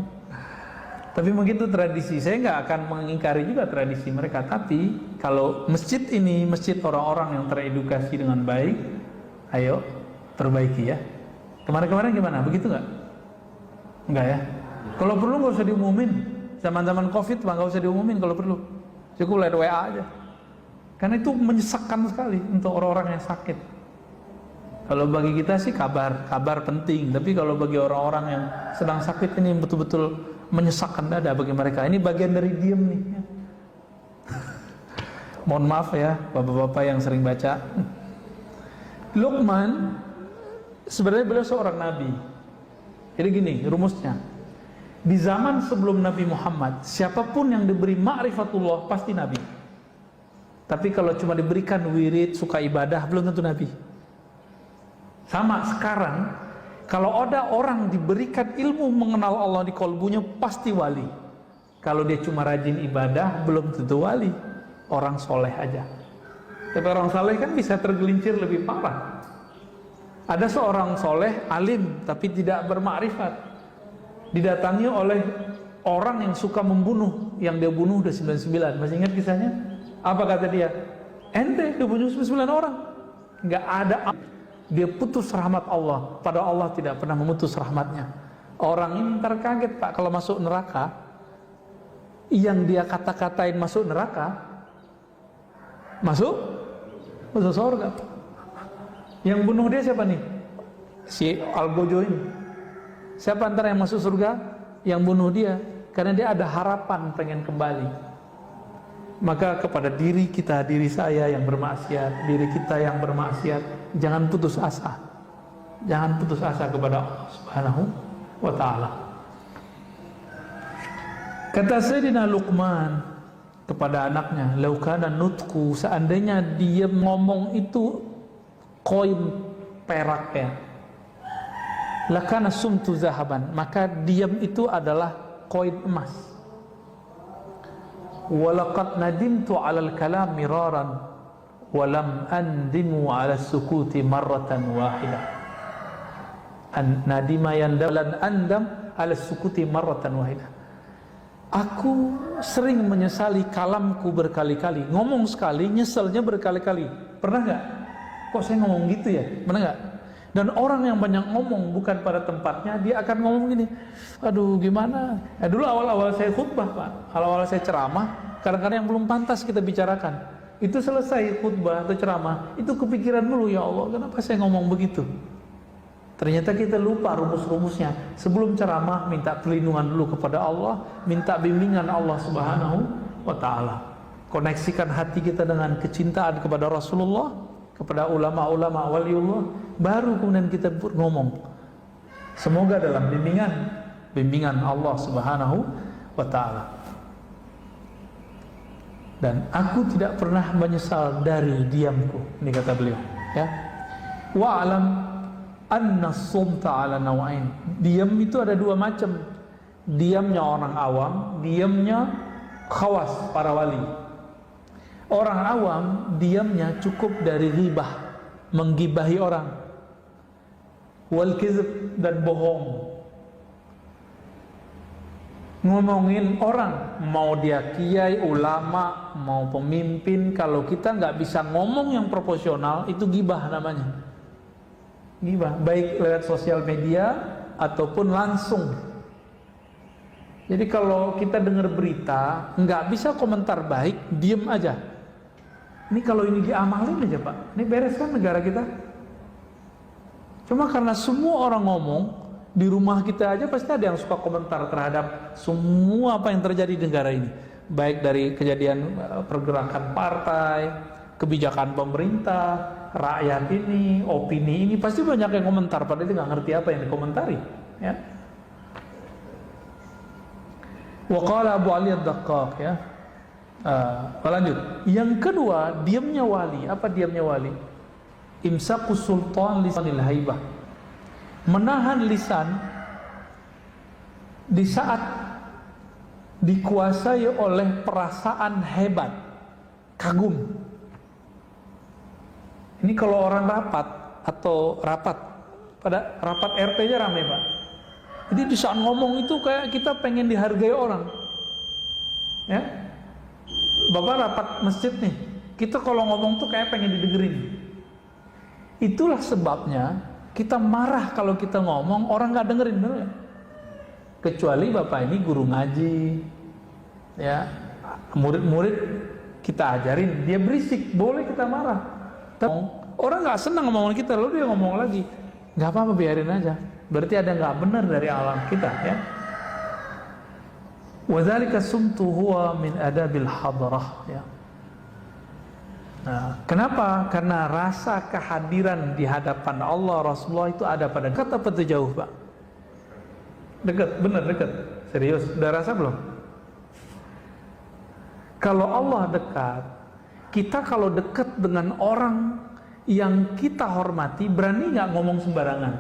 Tapi mungkin itu tradisi. Saya nggak akan mengingkari juga tradisi mereka. Tapi kalau masjid ini masjid orang-orang yang teredukasi dengan baik, ayo perbaiki ya. Kemarin-kemarin gimana? Begitu nggak? Enggak ya? Kalau perlu nggak usah diumumin. Zaman-zaman COVID mah nggak usah diumumin kalau perlu. Cukup lewat WA aja. Karena itu menyesakkan sekali untuk orang-orang yang sakit. Kalau bagi kita sih kabar penting. Tapi kalau bagi orang-orang yang sedang sakit ini betul-betul menyesakkan dada bagi mereka. Ini bagian dari diem nih. Mohon maaf ya bapak-bapak yang sering baca. Luqman sebenarnya beliau seorang nabi. Jadi gini rumusnya. Di zaman sebelum Nabi Muhammad, siapapun yang diberi ma'rifatullah pasti nabi. Tapi kalau cuma diberikan wirid, suka ibadah, belum tentu nabi. Sama sekarang, kalau ada orang diberikan ilmu mengenal Allah di kolbunya, pasti wali. Kalau dia cuma rajin ibadah, belum tentu wali. Orang soleh aja. Tapi orang soleh kan bisa tergelincir lebih parah. Ada seorang soleh, alim, tapi tidak bermakrifat. Didatangi oleh orang yang suka membunuh. Yang dia bunuh udah 99. Masih ingat kisahnya? Apa kata dia? Ente dia bunuh 99 orang. Nggak ada. Dia putus rahmat Allah. Padahal Allah tidak pernah memutus rahmatnya. Orang ini ntar kaget Pak kalau masuk neraka. Yang dia kata-katain masuk neraka, masuk surga. Yang bunuh dia siapa nih? Si Al-Gojo ini. Siapa antara yang masuk surga? Yang bunuh dia. Karena dia ada harapan pengen kembali. Maka kepada diri kita, diri saya yang bermaksiat, diri kita yang bermaksiat, jangan putus asa. Jangan putus asa kepada Allah Subhanahu wa ta'ala. Kata Sayyidina Luqman kepada anaknya, "Lau kana nutku," seandainya dia ngomong itu koin perak ya. Lakana sumtu zahaban, maka diam itu adalah koin emas. Walaqad nadimtu 'alal kalam miraran wa lam andimu 'ala sukuti marratan wahidah. Nadima yandam lan andam 'ala sukuti marratan wahidah. Aku sering menyesali kalamku berkali-kali. Ngomong sekali, nyeselnya berkali-kali. Pernah nggak? Kok saya ngomong gitu ya? Pernah nggak? Dan orang yang banyak ngomong bukan pada tempatnya, dia akan ngomong gini, aduh gimana? Dulu awal-awal saya khutbah Pak, awal-awal saya ceramah, kadang-kadang yang belum pantas kita bicarakan. Itu selesai khutbah atau ceramah, itu kepikiran dulu, ya Allah, kenapa saya ngomong begitu? Ternyata kita lupa rumus-rumusnya. Sebelum ceramah, minta perlindungan dulu kepada Allah, minta bimbingan Allah Subhanahu wa Ta'ala. Koneksikan hati kita dengan kecintaan kepada Rasulullah, kepada ulama-ulama waliullah, baru kemudian kita ngomong. Semoga dalam bimbingan Allah Subhanahu wa Ta'ala. Dan aku tidak pernah menyesal dari diamku, ini kata beliau, ya. Wa'alam anna sumta ala nawain. Diam itu ada dua macam. Diamnya orang awam, diamnya khawas, para wali. Orang awam diamnya cukup dari ghibah, menggibahi orang, wal kizb, dan bohong, ngomongin orang, mau dia kiai, ulama, mau pemimpin. Kalau kita nggak bisa ngomong yang proporsional, itu ghibah namanya. Gimana? Baik lewat sosial media ataupun langsung. Jadi kalau kita dengar berita, nggak bisa komentar baik, diem aja. Ini kalau ini diamalin aja Pak, ini beres kan negara kita. Cuma karena semua orang ngomong, di rumah kita aja pasti ada yang suka komentar terhadap semua apa yang terjadi di negara ini. Baik dari kejadian pergerakan partai, kebijakan pemerintah, rakyat ini, opini ini, pasti banyak yang komentar, padahal itu nggak ngerti apa yang dikomentari, ya. Waqala Abu Ali Ad-Daqqaq, ya. Lanjut. Yang kedua, diamnya wali. Apa diamnya wali? Imsaqus sultan lisanil haibah. Menahan lisan di saat dikuasai oleh perasaan hebat, kagum. Ini kalau orang rapat pada rapat RT aja ramai Pak. Jadi di saat ngomong itu kayak kita pengen dihargai orang, ya. Bapak rapat masjid nih, kita kalau ngomong tuh kayak pengen didengerin. Itulah sebabnya kita marah kalau kita ngomong orang nggak dengerin, bener ya? Kecuali Bapak ini guru ngaji, ya, murid-murid kita ajarin, dia berisik, boleh kita marah. Orang nggak senang ngomongin kita, lalu dia ngomong lagi, nggak apa-apa, biarin aja. Berarti ada nggak benar dari alam kita, ya. Wadzalika sumtu huwa min adabil hadrah, ya. Nah, kenapa? Karena rasa kehadiran di hadapan Allah, Rasulullah itu ada pada kata apa jauh Pak? Dekat, benar dekat. Serius, udah rasa belum? Kalau Allah dekat, kita kalau dekat dengan orang yang kita hormati, berani nggak ngomong sembarangan?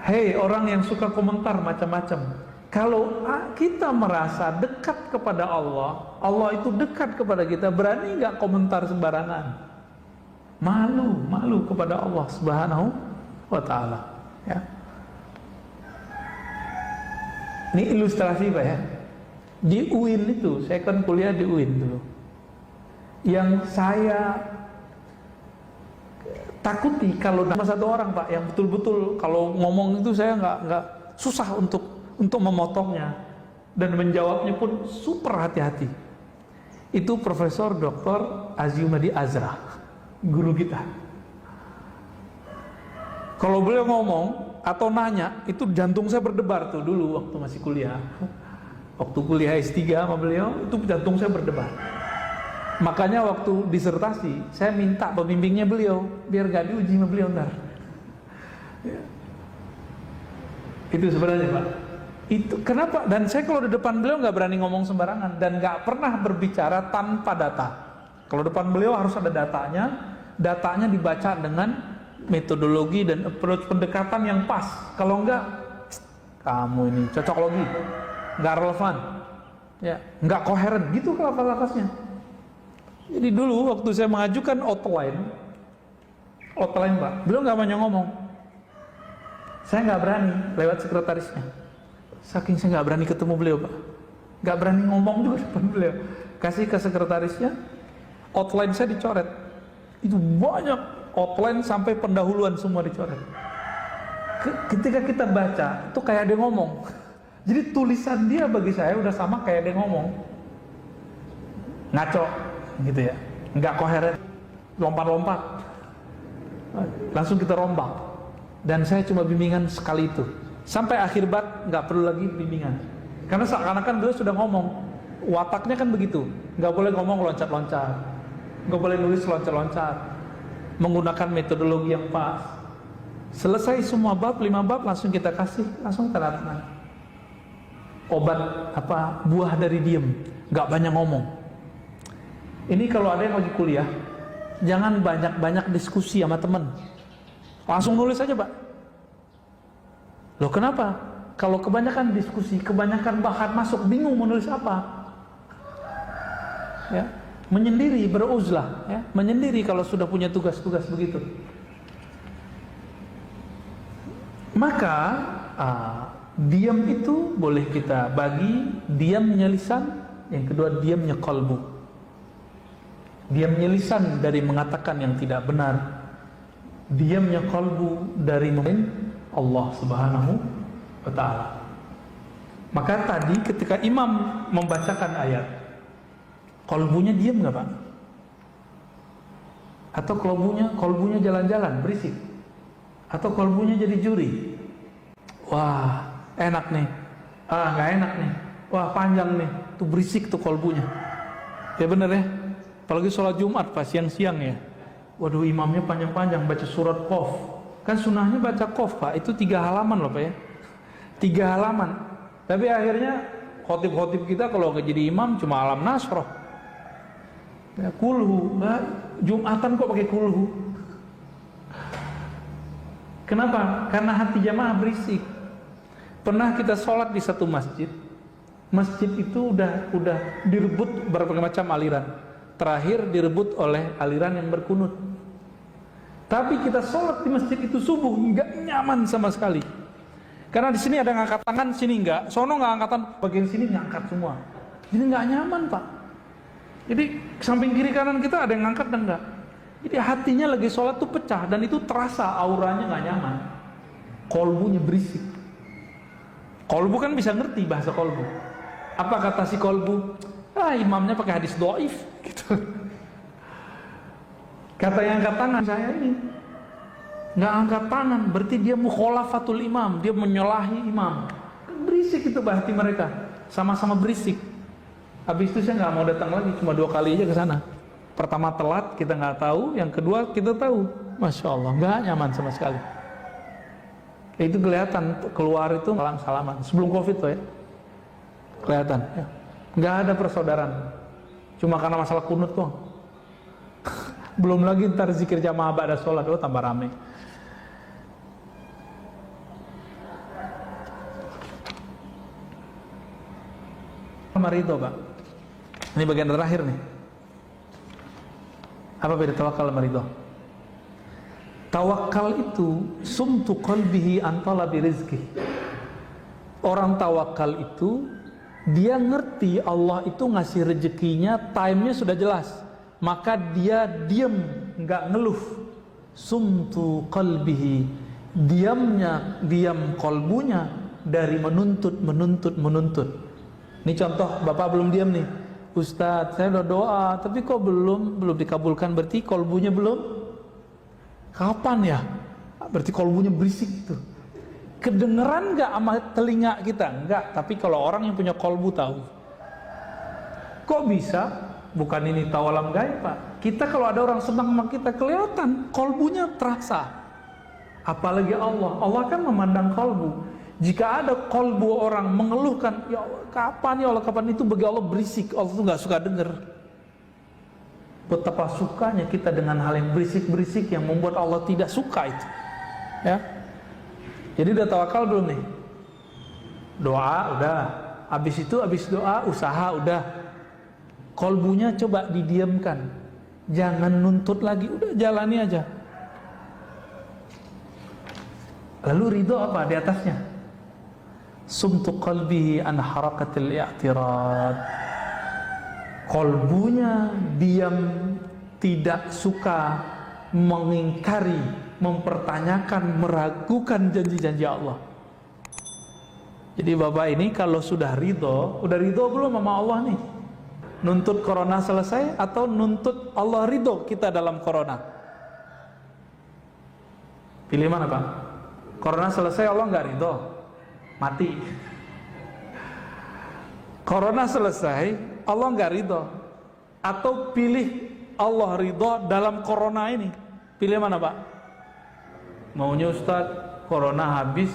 Hei orang yang suka komentar macam-macam, kalau kita merasa dekat kepada Allah, Allah itu dekat kepada kita, berani nggak komentar sembarangan? Malu kepada Allah Subhanahu wa Ta'ala, ya. Ini ilustrasi Pak, ya. Di UIN itu, saya kan kuliah di UIN dulu. Yang saya takuti kalau sama satu orang Pak, yang betul-betul kalau ngomong itu saya nggak susah untuk memotongnya dan menjawabnya pun super hati-hati. Itu Profesor Dr. Azimadi Azra, guru kita. Kalau beliau ngomong atau nanya, itu jantung saya berdebar tuh dulu waktu masih kuliah. Waktu kuliah S3 sama beliau, itu jantung saya berdebar. Makanya waktu disertasi, saya minta pembimbingnya beliau, biar gak diuji sama beliau ntar. Ya. Itu sebenarnya Pak. Itu kenapa? Dan saya kalau di depan beliau nggak berani ngomong sembarangan dan nggak pernah berbicara tanpa data. Kalau depan beliau harus ada datanya dibaca dengan metodologi dan approach pendekatan yang pas. Kalau enggak, kamu ini cocok logi, nggak relevan, ya, nggak koheren, gitu lafaz-lafaznya. Jadi dulu waktu saya mengajukan outline Pak, beliau nggak banyak ngomong. Saya nggak berani lewat sekretarisnya. Saking saya nggak berani ketemu beliau, Pak. Nggak berani ngomong juga depan beliau. Kasih ke sekretarisnya, outline saya dicoret. Itu banyak outline sampai pendahuluan semua dicoret. Ketika kita baca, itu kayak dia ngomong. Jadi tulisan dia bagi saya udah sama kayak dia ngomong. Ngaco, gitu ya. Nggak koheren, lompat-lompat. Langsung kita rombak. Dan saya cuma bimbingan sekali itu. Sampai akhir bab nggak perlu lagi bimbingan. Karena seakan-akan beliau sudah ngomong. Wataknya kan begitu. Nggak boleh ngomong loncat-loncat. Nggak boleh nulis loncat-loncat. Menggunakan metodologi yang pas. Selesai semua bab, 5 bab langsung kita kasih, langsung tanda tangan. Obat apa? Buah dari diem. Nggak banyak ngomong. Ini kalau ada yang lagi kuliah, jangan banyak-banyak diskusi sama teman. Langsung nulis aja, Pak. Loh kenapa? Kalau kebanyakan diskusi, kebanyakan bahan masuk, bingung mau nulis apa. Ya, menyendiri, beruzlah, ya, menyendiri kalau sudah punya tugas-tugas begitu. Maka diam itu boleh kita bagi diamnya lisan, yang kedua diamnya qalbu. Diamnya lisan dari mengatakan yang tidak benar, diamnya qalbu dari Allah Subhanahu wa ta'ala. Maka tadi ketika imam membacakan ayat, qalbunya diam nggak, Pak? Atau qalbunya jalan-jalan berisik? Atau qalbunya jadi juri? Wah, enak nih. Nggak enak nih. Wah, panjang nih. Tuh berisik tuh qalbunya. Ya bener ya. Apalagi sholat Jumat pas siang-siang ya. Waduh, imamnya panjang-panjang baca surat Qaf. Kan sunahnya baca Qaf, Pak. Itu 3 halaman loh, Pak ya. 3 halaman. Tapi akhirnya khotib-khotib kita kalau nggak jadi imam cuma alam nasroh. Ya, kulhu. Jumatan kok pakai kulhu. Kenapa? Karena hati jamaah berisik. Pernah kita sholat di satu masjid. Masjid itu udah direbut berbagai macam aliran. Terakhir direbut oleh aliran yang berkunut. Tapi kita sholat di masjid itu subuh nggak nyaman sama sekali. Karena di sini ada yang angkat tangan, sini nggak. Sono nggak angkatan, bagian sini ngangkat semua. Jadi nggak nyaman, Pak. Jadi samping kiri kanan kita ada yang ngangkat dan nggak. Jadi hatinya lagi sholat tuh pecah dan itu terasa auranya nggak nyaman. Kolbunya berisik. Kolbu kan bisa ngerti bahasa kolbu. Apa kata si kolbu? Imamnya pakai hadis doif gitu. Kata yang angkat tangan, saya ini nggak angkat tangan, berarti dia mukhalafatul imam, dia menyalahi imam. Berisik itu hati mereka, sama-sama berisik. Habis itu saya nggak mau datang lagi, cuma 2 kali aja ke sana. Pertama telat, kita nggak tahu. Yang kedua kita tahu. Masya Allah, nggak nyaman sama sekali. Itu kelihatan keluar itu salam-salaman. Sebelum Covid tuh ya, kelihatan. Ya. Nggak ada persaudaraan. Cuma karena masalah kunut tuh. Belum lagi ntar zikir jamaah ba'da sholat, tambah rame. Marido, Pak. Ini bagian terakhir nih. Apa beda tawakal sama ridho? Tawakal itu sumtu qalbihi an talabi rizki. Orang tawakal itu dia ngerti Allah itu ngasih rezekinya, time-nya sudah jelas. Maka dia diam, nggak ngeluh. Sumtu qalbihi, diam kolbunya dari menuntut. Ini contoh, Bapak belum diam nih. Ustadz, saya udah doa, tapi kok belum dikabulkan, berarti kolbunya belum. Kapan ya? Berarti kolbunya berisik tuh. Kedengeran nggak sama telinga kita? Enggak, tapi kalau orang yang punya kolbu tahu. Kok bisa? Bukan ini tawalam gaib, Pak. Kita kalau ada orang senang sama kita, kelihatan kolbunya terasa. Apalagi Allah kan memandang kolbu. Jika ada kolbu orang mengeluhkan, ya Allah, kapan ya Allah, kapan, itu bagi Allah berisik. Allah tuh nggak suka denger. Betapa sukanya kita dengan hal yang berisik-berisik yang membuat Allah tidak suka itu. Ya. Jadi udah tawakal belum nih? Doa udah. Habis doa, usaha udah. Kolbunya coba didiamkan. Jangan nuntut lagi, udah jalani aja. Lalu ridho apa di atasnya? sumtu qalbihi an harakatil i'tirad. Kolbunya diam, tidak suka mengingkari, mempertanyakan, meragukan janji-janji Allah. Jadi bapak ini kalau sudah ridho, udah ridho belum sama Allah nih? Nuntut corona selesai atau nuntut Allah ridho kita dalam corona? Pilih mana pak? Corona selesai Allah nggak ridho, mati. Corona selesai Allah nggak ridho, atau pilih Allah ridho dalam corona ini? Pilih mana pak? Maunya Ustaz corona habis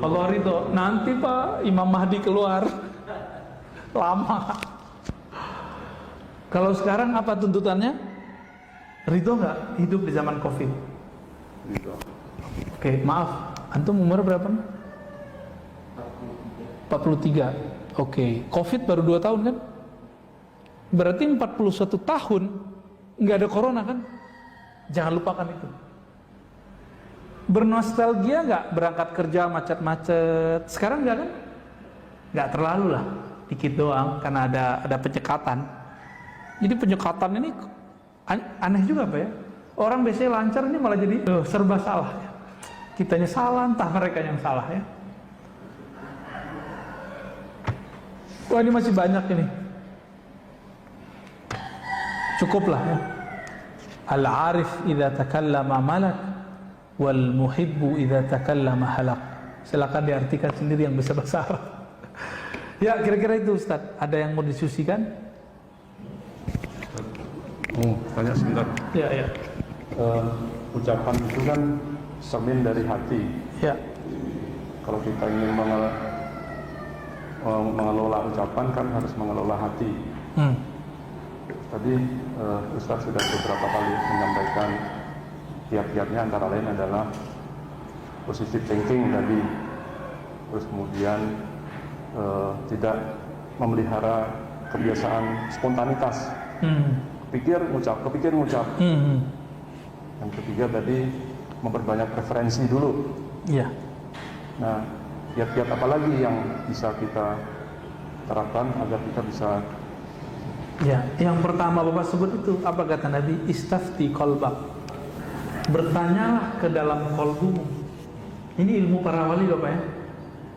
Allah ridho, nanti pak Imam Mahdi keluar lama. Kalau sekarang apa tuntutannya? Ridho nggak hidup di zaman Covid? Ridho. Oke, maaf, antum umur berapa? 43. Oke, Covid baru 2 tahun kan? Berarti 41 tahun nggak ada corona kan? Jangan lupakan itu. Bernostalgia nggak berangkat kerja macet-macet? Sekarang nggak kan? Nggak terlalu lah, dikit doang karena ada penyekatan. Jadi penyekatan ini aneh juga Pak ya. Orang biasanya lancar, ini malah jadi serba salah. Kitanya salah, entah mereka yang salah ya. Wah ini masih banyak ini. Cukuplah ya. Al-arif idza takallama malak wal muhibbu idza takallama halak. Silakan diartikan sendiri yang bisa bahasa Arab. Ya kira-kira itu Ustaz. Ada yang mau diskusikan? Oh, tanya sebentar. Ya, ya. Ucapan itu kan cermin dari hati. Ya. Kalau kita ingin mengelola ucapan kan harus mengelola hati. Tadi Ustaz sudah beberapa kali menyampaikan kiat-kiatnya, antara lain adalah positive thinking tadi. Terus kemudian tidak memelihara kebiasaan spontanitas. Kepikir ngucap. Yang ketiga tadi memperbanyak referensi dulu. Iya. Nah, kiat-kiat apa lagi yang bisa kita terapkan agar kita bisa? Ya, yang pertama Bapak sebut itu apa kata Nabi? Istafti qalbak. Bertanyalah ke dalam kolbumu. Ini ilmu para wali Bapak ya.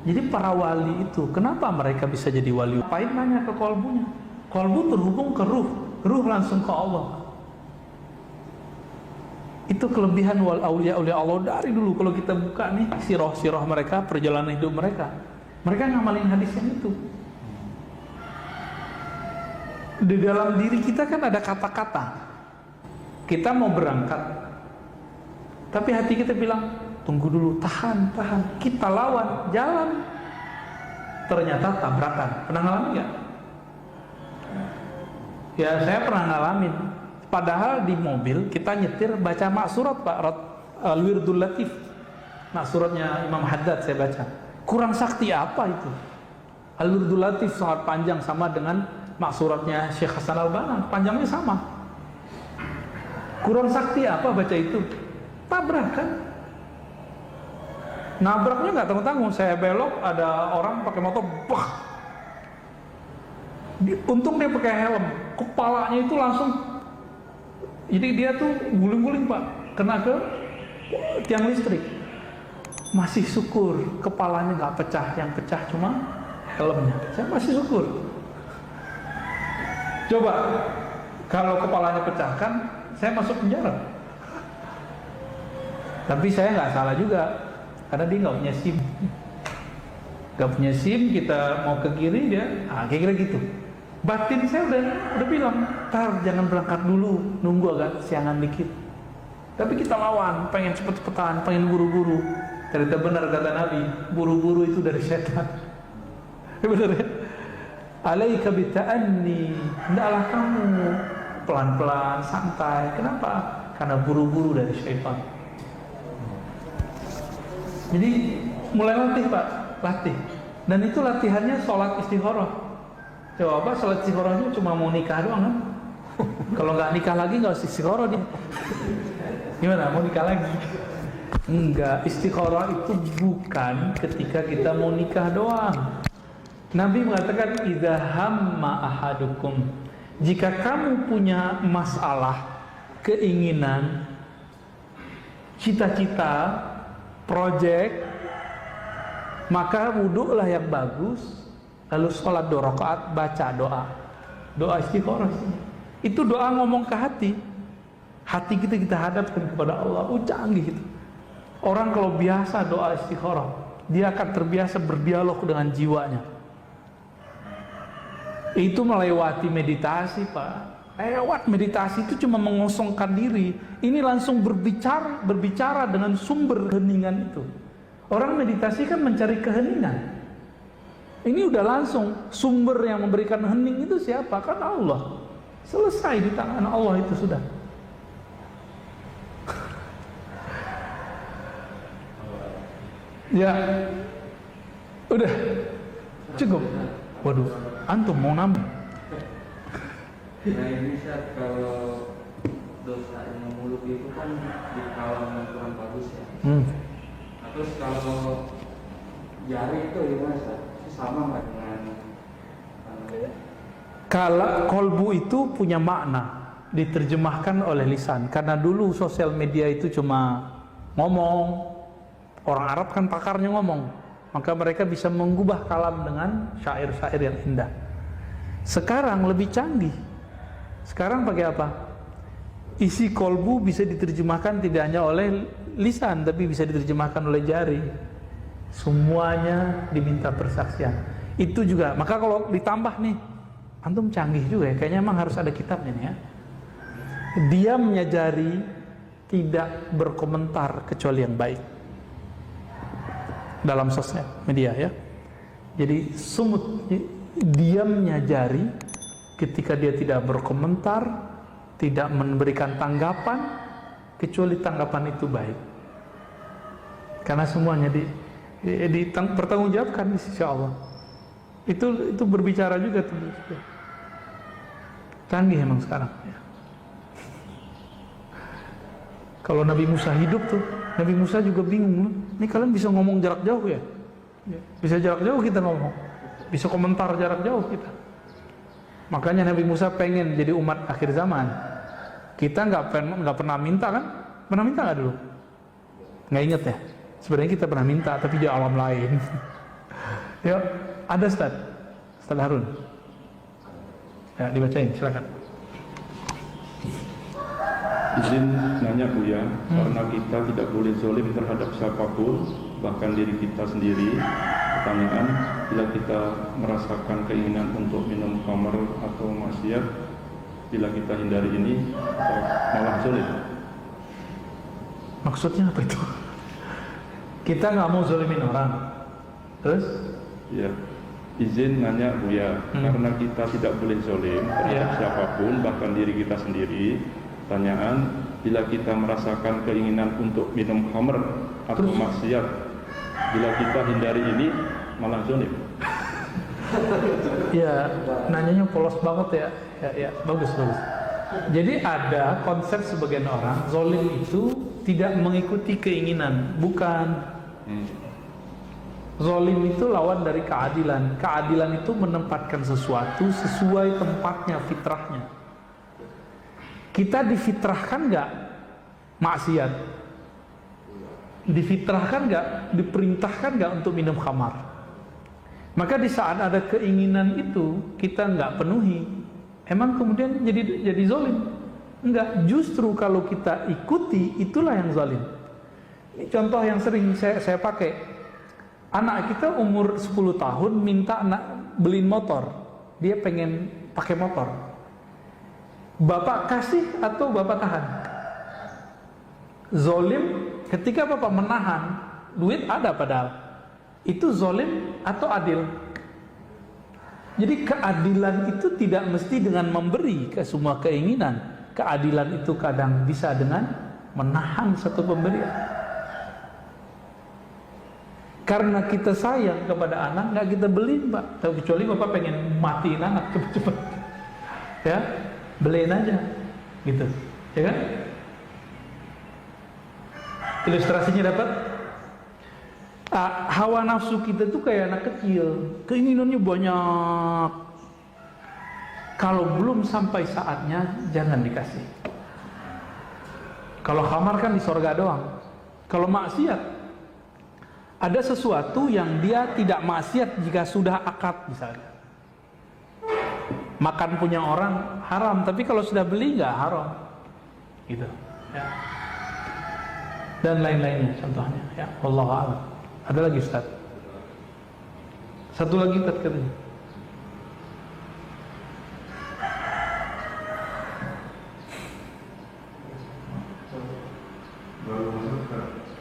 Jadi para wali itu kenapa mereka bisa jadi wali? Ngapain nanya ke kolbunya? Kolbu terhubung ke ruh langsung ke Allah. Itu kelebihan wal aulia Allah dari dulu. Kalau kita buka nih sirah mereka, perjalanan hidup mereka ngamalin hadis yang itu. Di dalam diri kita kan ada kata-kata. Kita mau berangkat, tapi hati kita bilang tunggu dulu, tahan. Kita lawan, jalan. Ternyata tabrakan. Pernah ngalamin nggak? Ya saya pernah ngalamin. Padahal di mobil kita nyetir baca maksurat Pak, Al-Wirdul Latif. Maksuratnya Imam Haddad saya baca. Kurang sakti apa itu? Al-Wirdul Latif sangat panjang, sama dengan maksuratnya Syekh Hasan Al-Banna, panjangnya sama. Kurang sakti apa baca itu? Tabrakan. Nabraknya nggak tanggung-tanggung. Saya belok, ada orang pakai motor, bah. Untung dia pakai helm, kepalanya itu langsung. Jadi dia tuh guling-guling Pak, kena ke tiang listrik. Masih syukur kepalanya nggak pecah, yang pecah cuma helmnya. Saya masih syukur. Coba kalau kepalanya pecah kan saya masuk penjara. Tapi saya nggak salah juga, karena dia nggak punya SIM. Nggak punya SIM, kita mau ke kiri dia, kira-kira gitu. Batin saya udah bilang, jangan berangkat dulu, nunggu agak siangan dikit. Tapi kita lawan, pengen cepet-cepetan, pengen buru-buru. Ternyata benar kata Nabi, buru-buru itu dari setan. Benar ya? Alaika bita'anni, hendaklah kamu pelan-pelan, santai. Kenapa? Karena buru-buru dari syaitan. Jadi mulai latih Pak, latih. Dan itu latihannya sholat istikharah. Coba sholat istikharahnya cuma mau nikah doang kan? Kalau nggak nikah lagi nggak usah istikharah dia. Gimana? Mau nikah lagi? Enggak, istikharah itu bukan ketika kita mau nikah doang. Nabi mengatakan idza hamma ahadukum, jika kamu punya masalah, keinginan, cita-cita, project, maka wudhulah yang bagus, lalu sholat 2 rakaat, baca doa istikharah. Itu doa ngomong ke hati kita hadapkan kepada Allah. Canggih itu. Orang kalau biasa doa istikharah, dia akan terbiasa berdialog dengan jiwanya. Itu melewati meditasi, Pak. Lewat meditasi itu cuma mengosongkan diri. Ini langsung berbicara dengan sumber keheningan itu. Orang meditasi kan mencari keheningan. Ini udah langsung sumber yang memberikan hening itu siapa? Kan Allah. Selesai di tangan Allah itu sudah. Ya, udah cukup. Waduh, antum mau nambah? Nah ini Ustaz, kalau dosa yang muluk itu kan di kalangan kurang bagus ya. Nah, terus kalau jari itu gimana Ustaz? Sama nggak dengan Kalau kolbu itu punya makna, diterjemahkan oleh lisan. Karena dulu sosial media itu cuma ngomong. Orang Arab kan pakarnya ngomong, maka mereka bisa mengubah kalam dengan syair-syair yang indah. Sekarang lebih canggih. Sekarang pakai apa? Isi kolbu bisa diterjemahkan tidak hanya oleh lisan, tapi bisa diterjemahkan oleh jari. Semuanya diminta persaksian. Itu juga. Maka kalau ditambah nih, antum canggih juga ya. Kayaknya emang harus ada kitabnya nih ya. Diamnya jari tidak berkomentar kecuali yang baik dalam sosial media ya. Jadi diamnya jari ketika dia tidak berkomentar, tidak memberikan tanggapan kecuali tanggapan itu baik. Karena semuanya dipertanggungjawabkan di sisi Allah. Itu berbicara juga tuh. Canggih emang sekarang ya. Kalau Nabi Musa hidup tuh, Nabi Musa juga bingung loh. Ini kalian bisa ngomong jarak jauh ya? Bisa jarak jauh kita ngomong, bisa komentar jarak jauh kita. Makanya Nabi Musa pengen jadi umat akhir zaman. Kita nggak pernah minta kan? Pernah minta nggak dulu? Nggak inget ya? Sebenarnya kita pernah minta, tapi di alam lain. Ya, ada Ustaz Harun. Ya, dibacain, silakan. Izin nanya Buya, karena kita tidak boleh zalim terhadap siapapun, bahkan diri kita sendiri. Pertanyaan, bila kita merasakan keinginan untuk minum khamr atau maksiat, bila kita hindari ini, malah zalim. Maksudnya apa itu? Kita nggak mau zalimin orang, terus? Ya, izin nanya Buya, karena kita tidak boleh zalim terhadap siapapun, bahkan diri kita sendiri. Pertanyaan, bila kita merasakan keinginan untuk minum khamr atau maksiat, bila kita hindari ini, malah zalim. Ya, nanyanya polos banget ya. Ya, bagus. Jadi ada konsep sebagian orang, zalim itu tidak mengikuti keinginan, bukan. Zalim itu lawan dari keadilan. Keadilan itu menempatkan sesuatu sesuai tempatnya, fitrahnya. Kita difitrahkan nggak maksiat? Difitrahkan nggak? Diperintahkan nggak untuk minum khamar? Maka di saat ada keinginan itu kita nggak penuhi, emang kemudian jadi zalim? Enggak, justru kalau kita ikuti itulah yang zalim. Ini contoh yang sering saya pakai. Anak kita umur 10 tahun minta beliin motor. Dia pengen pakai motor. Bapak kasih atau bapak tahan? Zalim ketika bapak menahan, duit ada padahal. Itu zalim atau adil? Jadi keadilan itu tidak mesti dengan memberi ke semua keinginan. Keadilan itu kadang bisa dengan menahan satu pemberian. Karena kita sayang kepada anak, nggak kita beliin Pak. Kecuali bapak pengen matiin anak cepet-cepet, ya beliin aja, gitu, ya kan? Ilustrasinya dapat? Hawa nafsu kita tuh kayak anak kecil, keinginannya banyak. Kalau belum sampai saatnya, jangan dikasih. Kalau khamar kan di sorga doang. Kalau maksiat, ada sesuatu yang dia tidak maksiat jika sudah akad misalnya. Makan punya orang haram, tapi kalau sudah beli nggak haram, gitu. Ya. Dan lain-lainnya contohnya. Ya, wallahu a'lam. Ada lagi Ustaz? Satu lagi Ustaz katanya.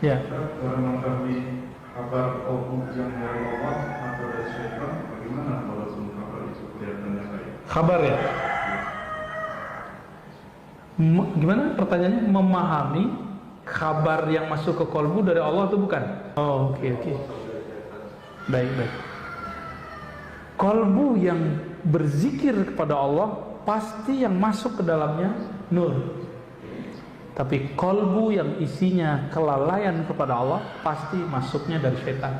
Ya. Cara mengetahui kabar yang dari Allah atau dari syaitan, bagaimana walaupun kabar itu kelihatannya baik? Kabar ya? Gimana pertanyaannya? Memahami kabar yang masuk ke kolbu dari Allah atau bukan? Oh, oke. Baik. Kolbu yang berzikir kepada Allah pasti yang masuk ke dalamnya nur. Tapi kolbu yang isinya kelalaian kepada Allah pasti masuknya dari syaitan.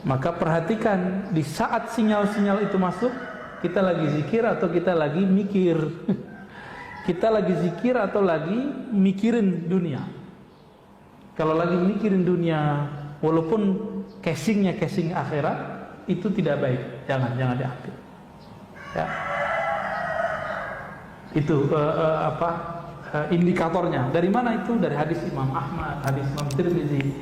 Maka perhatikan di saat sinyal-sinyal itu masuk, kita lagi zikir atau kita lagi mikir. Kita lagi zikir atau lagi mikirin dunia. Kalau lagi mikirin dunia, walaupun casingnya casing akhirat, itu tidak baik. Jangan diambil. Ya. Itu indikatornya. Dari mana itu? Dari hadis Imam Ahmad, hadis Imam Tirmizi.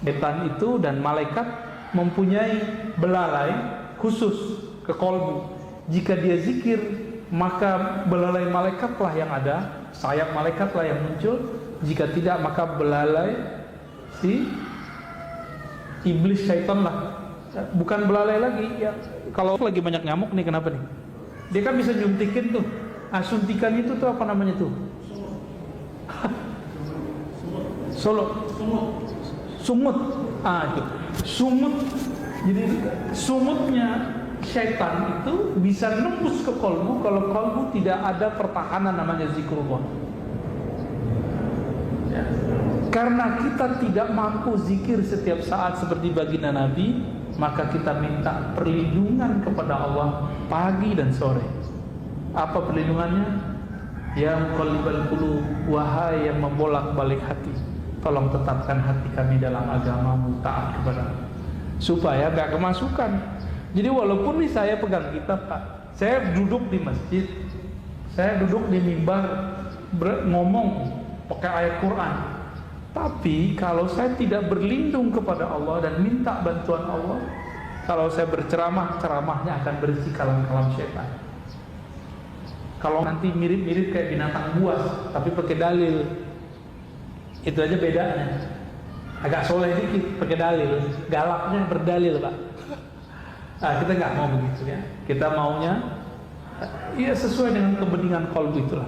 Setan itu dan malaikat mempunyai belalai khusus ke kolbu. Jika dia zikir, maka belalai malaikatlah yang ada, sayap malaikatlah yang muncul. Jika tidak, maka belalai si iblis syaitanlah. Bukan belalai lagi ya. Kalau lagi banyak nyamuk nih, kenapa nih? Dia kan bisa nyuntikin tuh. Suntikan itu tuh apa namanya tuh? Sumut. Itu. Sumut. Jadi sumutnya syaitan itu bisa nembus ke kolbu kalau kolbu tidak ada pertahanan namanya zikrullah. Ya. Karena kita tidak mampu zikir setiap saat seperti baginda Nabi, maka kita minta perlindungan kepada Allah pagi dan sore. Apa perlindungannya? Ya muqallibal qulub, wahai yang membolak-balik hati, tolong tetapkan hati kami dalam agamamu, taat kepadamu, supaya gak kemasukan. Jadi walaupun nih saya pegang kitab Pak, saya duduk di masjid, saya duduk di mimbar ngomong pakai ayat Quran, tapi kalau saya tidak berlindung kepada Allah dan minta bantuan Allah, kalau saya berceramah, ceramahnya akan berisi kalam-kalam syaitan. Kalau nanti mirip-mirip kayak binatang buas tapi pakai dalil, itu aja bedanya. Agak soleh dikit pakai dalil, galaknya berdalil Pak. Kita nggak mau begitu ya. Kita maunya ya sesuai dengan kebeningan qalbu itulah.